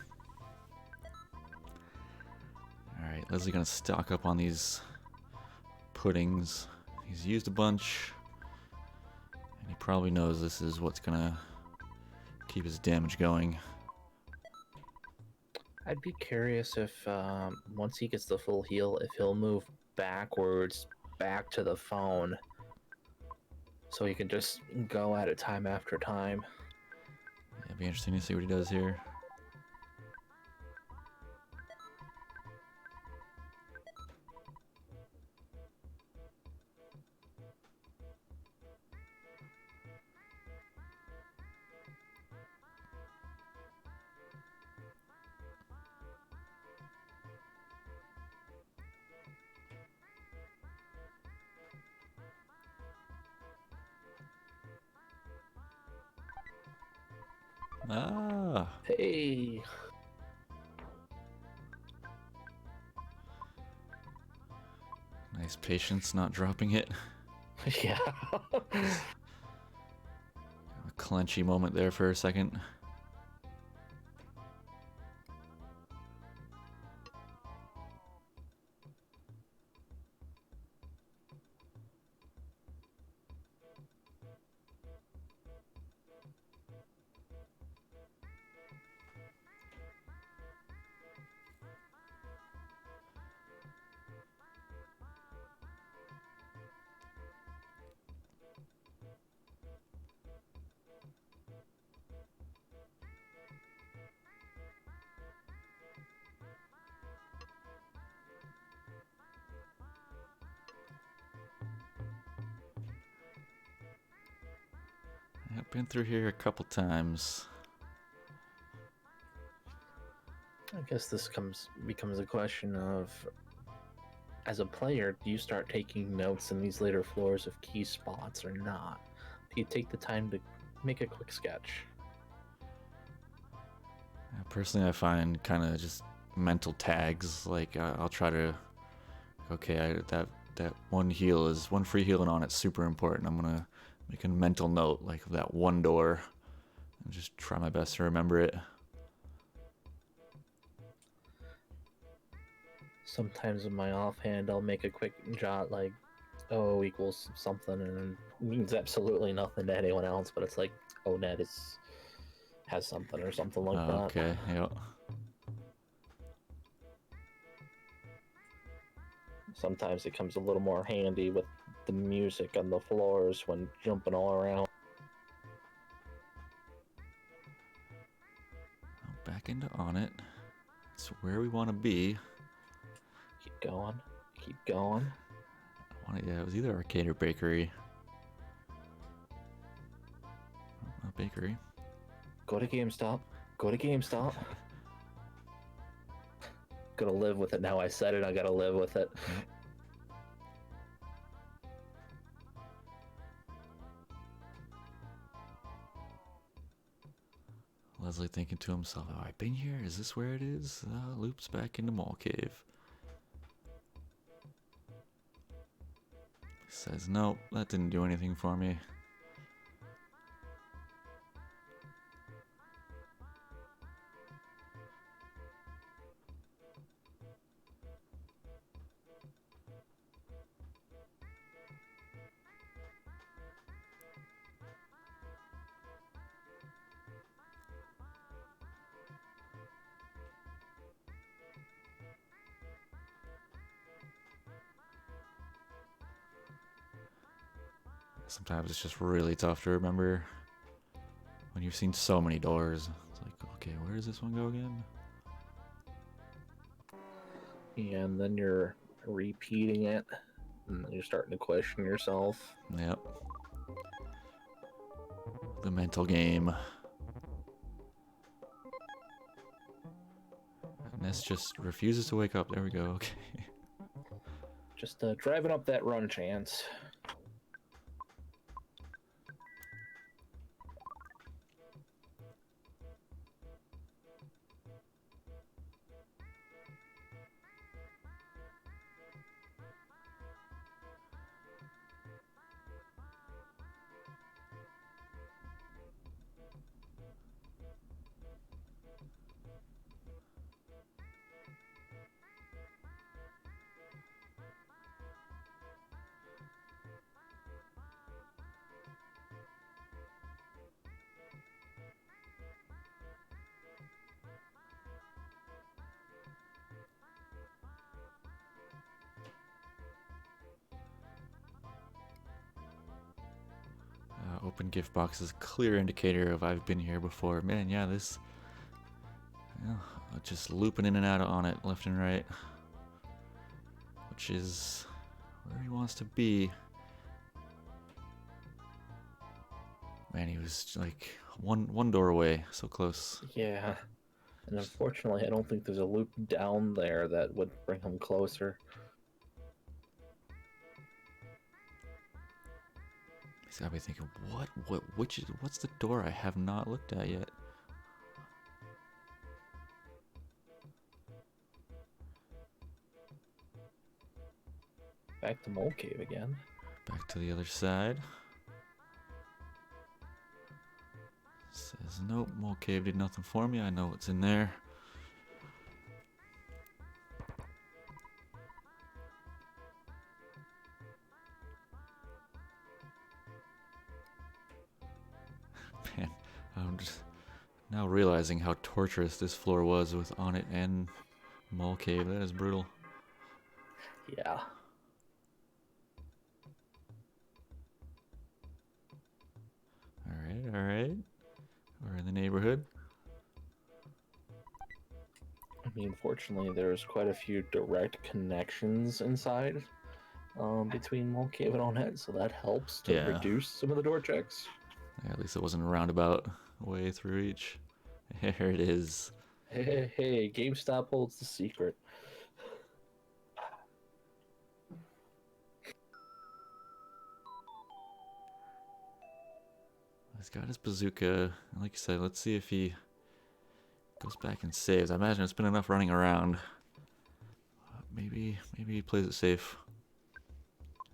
S1: Alright, Leslie's gonna stock up on these puddings. He's used a bunch, and he probably knows this is what's gonna keep his damage going.
S2: I'd be curious if, once he gets the full heal, if he'll move backwards back to the phone so he can just go at it time after time.
S1: Yeah, it'd be interesting to see what he does here. Ah.
S2: Hey.
S1: Nice patience, not dropping it.
S2: Yeah.
S1: A clenchy moment there for a second. I've been through here a couple times.
S2: I guess this becomes a question of, as a player, do you start taking notes in these later floors of key spots or not? Do you take the time to make a quick sketch?
S1: Personally, I find kind of just mental tags. Like I'll try to, okay, that one free healing on it's super important. I'm gonna make a mental note like of that one door, and just try my best to remember it.
S2: Sometimes in my offhand, I'll make a quick jot like, "O equals something," and it means absolutely nothing to anyone else. But it's like, "Oh, net has something," or something like that.
S1: Okay, yep.
S2: Sometimes it comes a little more handy with the music on the floors when jumping all around.
S1: Back into on it. It's where we want to be.
S2: Keep going. Keep going.
S1: Yeah, it was either arcade or bakery. Not bakery.
S2: Go to GameStop. Go to GameStop. Gotta live with it now. I said it. I gotta live with it.
S1: Yep. Leslie thinking to himself, "Oh, I've been here. Is this where it is?" Loops back into Mall Cave. He says, "Nope, that didn't do anything for me." Sometimes it's just really tough to remember when you've seen so many doors. It's like, okay, where does this one go again?
S2: And then you're repeating it, and you're starting to question yourself.
S1: Yep. The mental game. Ness just refuses to wake up. There we go. Okay.
S2: Just driving up that run chance.
S1: Open gift box is a clear indicator of I've been here before. Man, yeah, this... Yeah, just looping in and out on it, left and right. Which is where he wants to be. Man, he was like one door away, so close.
S2: Yeah. And unfortunately, I don't think there's a loop down there that would bring him closer.
S1: He's gotta be thinking, what's the door I have not looked at yet?
S2: back to Mole Cave again.
S1: Back to the other side. Says nope, Mole Cave did nothing for me. I know what's in there. Man, I'm just now realizing how torturous this floor was with On It and Mole Cave. That is brutal.
S2: Yeah.
S1: Alright, alright. We're in the neighborhood.
S2: I mean, fortunately, there's quite a few direct connections inside between Mole Cave and On-Head, so that helps to
S1: Yeah.
S2: reduce some of the door checks.
S1: Yeah, at least it wasn't a roundabout way through each. Here it is.
S2: Hey, GameStop holds the secret.
S1: He's got his bazooka. And like you said, let's see if he goes back and saves. I imagine it's been enough running around. Maybe he plays it safe.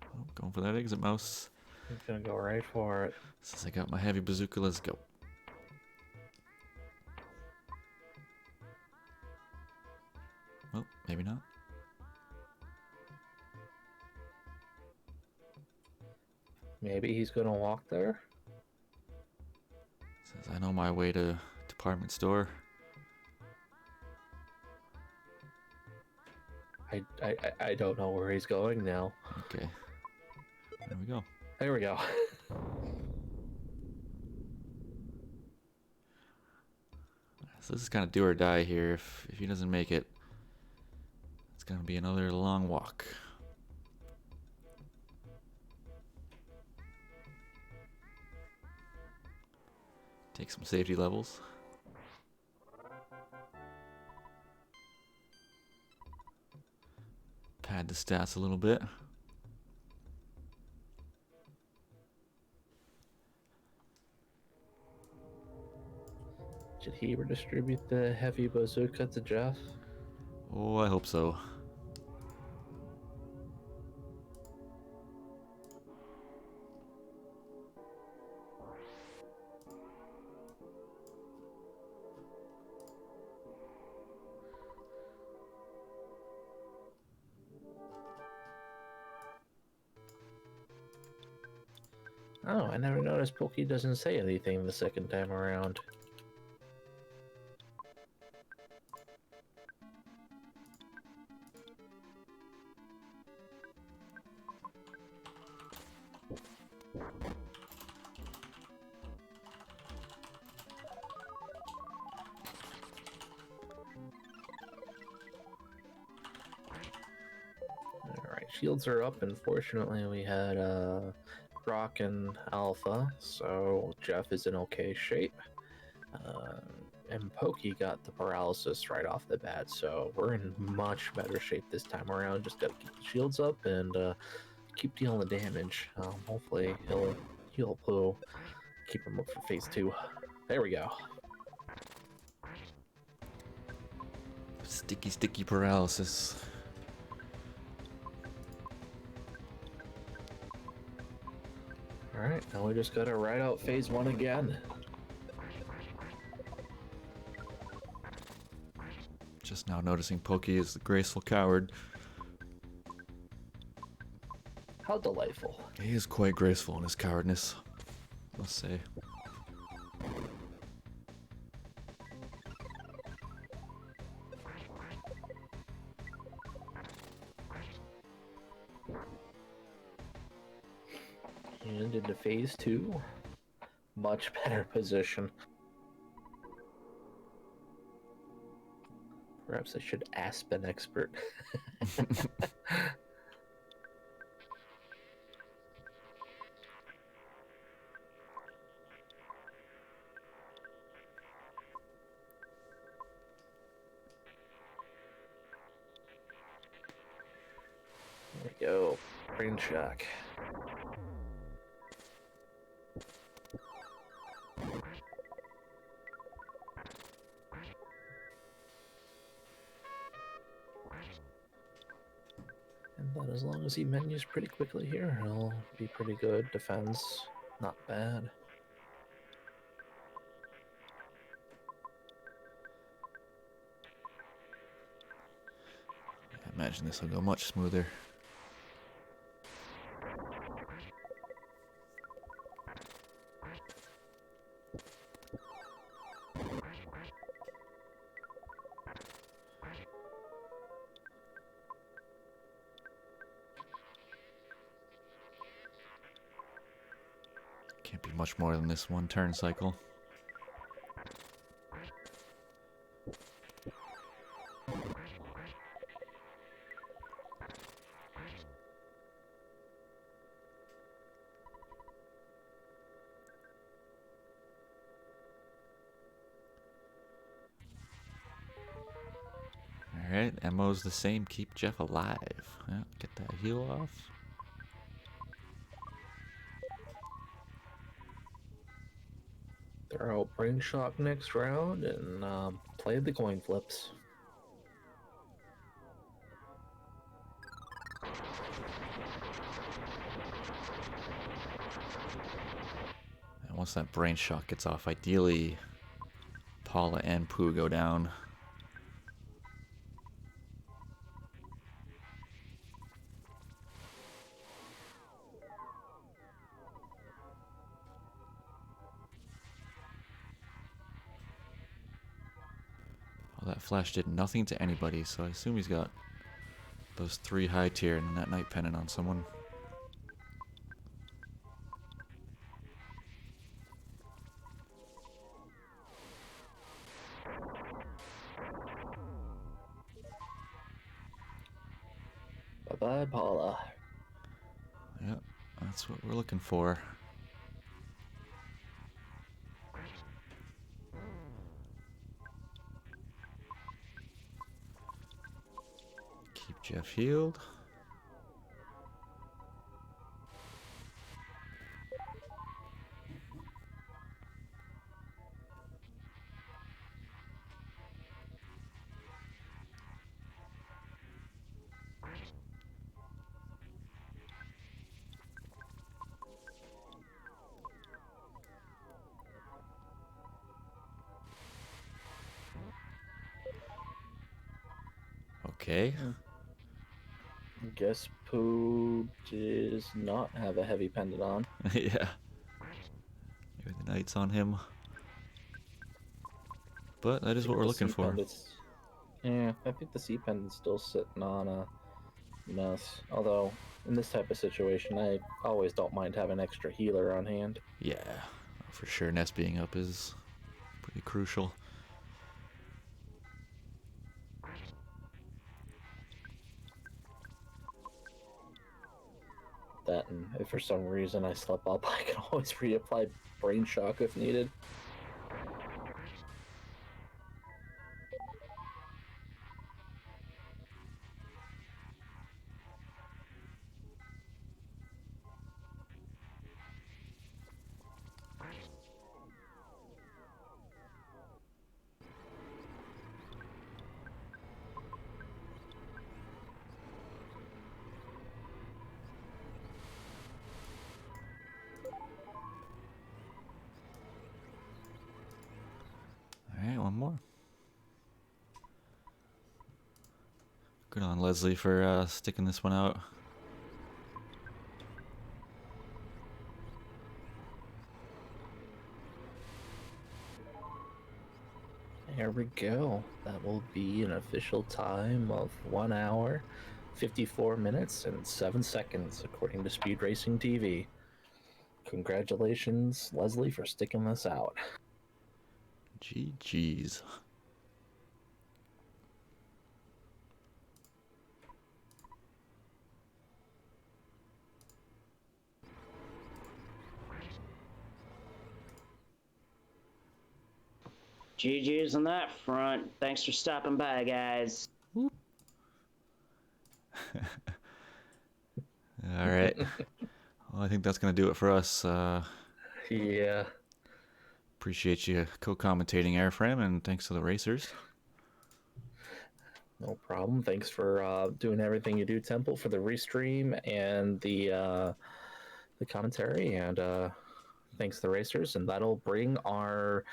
S1: Oh, going for that exit mouse.
S2: I'm gonna go right for it.
S1: Since I got my heavy bazooka, let's go. Well, maybe not.
S2: Maybe he's gonna walk there.
S1: Says I know my way to department store.
S2: I don't know where he's going now.
S1: Okay. There we go.
S2: There we go.
S1: So this is kind of do or die here. If he doesn't make it, it's gonna be another long walk. Take some safety levels. Pad the stats a little bit.
S2: Did he redistribute the heavy bazooka to Jeff?
S1: Oh, I hope so.
S2: Oh, I never noticed Pokey doesn't say anything the second time around. Alright, shields are up. Unfortunately, we had Rock and Alpha, so Jeff is in okay shape. And Pokey got the paralysis right off the bat, so we're in much better shape this time around. Just gotta keep the shields up and keep dealing the damage. Hopefully he'll heal Pooh. Keep him up for phase 2. There we go.
S1: Sticky paralysis.
S2: Alright, now we just gotta ride out phase 1 again.
S1: Just now noticing Pokey is the graceful coward.
S2: How delightful.
S1: He is quite graceful in his cowardness, I must say.
S2: And into phase 2. Much better position. Perhaps I should ask an expert. There we go. Brain shock. And But as long as he menus pretty quickly here, he'll be pretty good. Defense, not bad.
S1: I imagine this will go much smoother. Can't be much more than this one turn cycle. Alright, MO's the same. Keep Jeff alive. Yeah, get that heal off.
S2: They're out brain shock next round and play the coin flips.
S1: And once that brain shock gets off, ideally Paula and Pooh go down. Well, that flash did nothing to anybody, so I assume he's got those 3 high tier and that night pendant on someone.
S2: Bye-bye, Paula.
S1: Yep, that's what we're looking for. Keep Jeff healed. Okay.
S2: Guess Pooh does not have a heavy pendant on.
S1: Yeah. Maybe the knight's on him. But that is what we're looking for.
S2: Yeah, I think the C pendant's still sitting on a mess. Although, in this type of situation, I always don't mind having extra healer on hand.
S1: Yeah, for sure. Nest being up is pretty crucial.
S2: That, and if for some reason I slip up, I can always reapply brain shock if needed.
S1: Alright, one more. Good on Leslie for sticking this one out.
S2: There we go. That will be an official time of 1 hour, 54 minutes, and 7 seconds, according to Speed Racing TV. Congratulations, Leslie, for sticking this out.
S1: GG's.
S4: GG's on that front. Thanks for stopping by, guys.
S1: Alright. Well, I think that's going to do it for us.
S2: Yeah.
S1: Appreciate you co-commentating, Airframe, and thanks to the racers.
S2: No problem. Thanks for doing everything you do, Temple, for the restream and the commentary, and thanks to the racers. And that'll bring our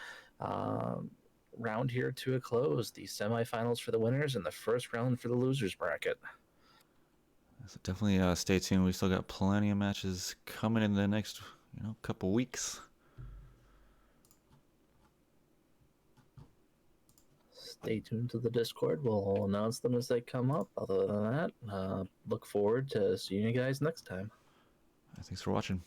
S2: round here to a close. The semifinals for the winners and the first round for the losers bracket.
S1: So definitely stay tuned. We still got plenty of matches coming in the next, couple weeks.
S2: Stay tuned to the Discord. We'll announce them as they come up. Other than that, look forward to seeing you guys next time.
S1: Thanks for watching.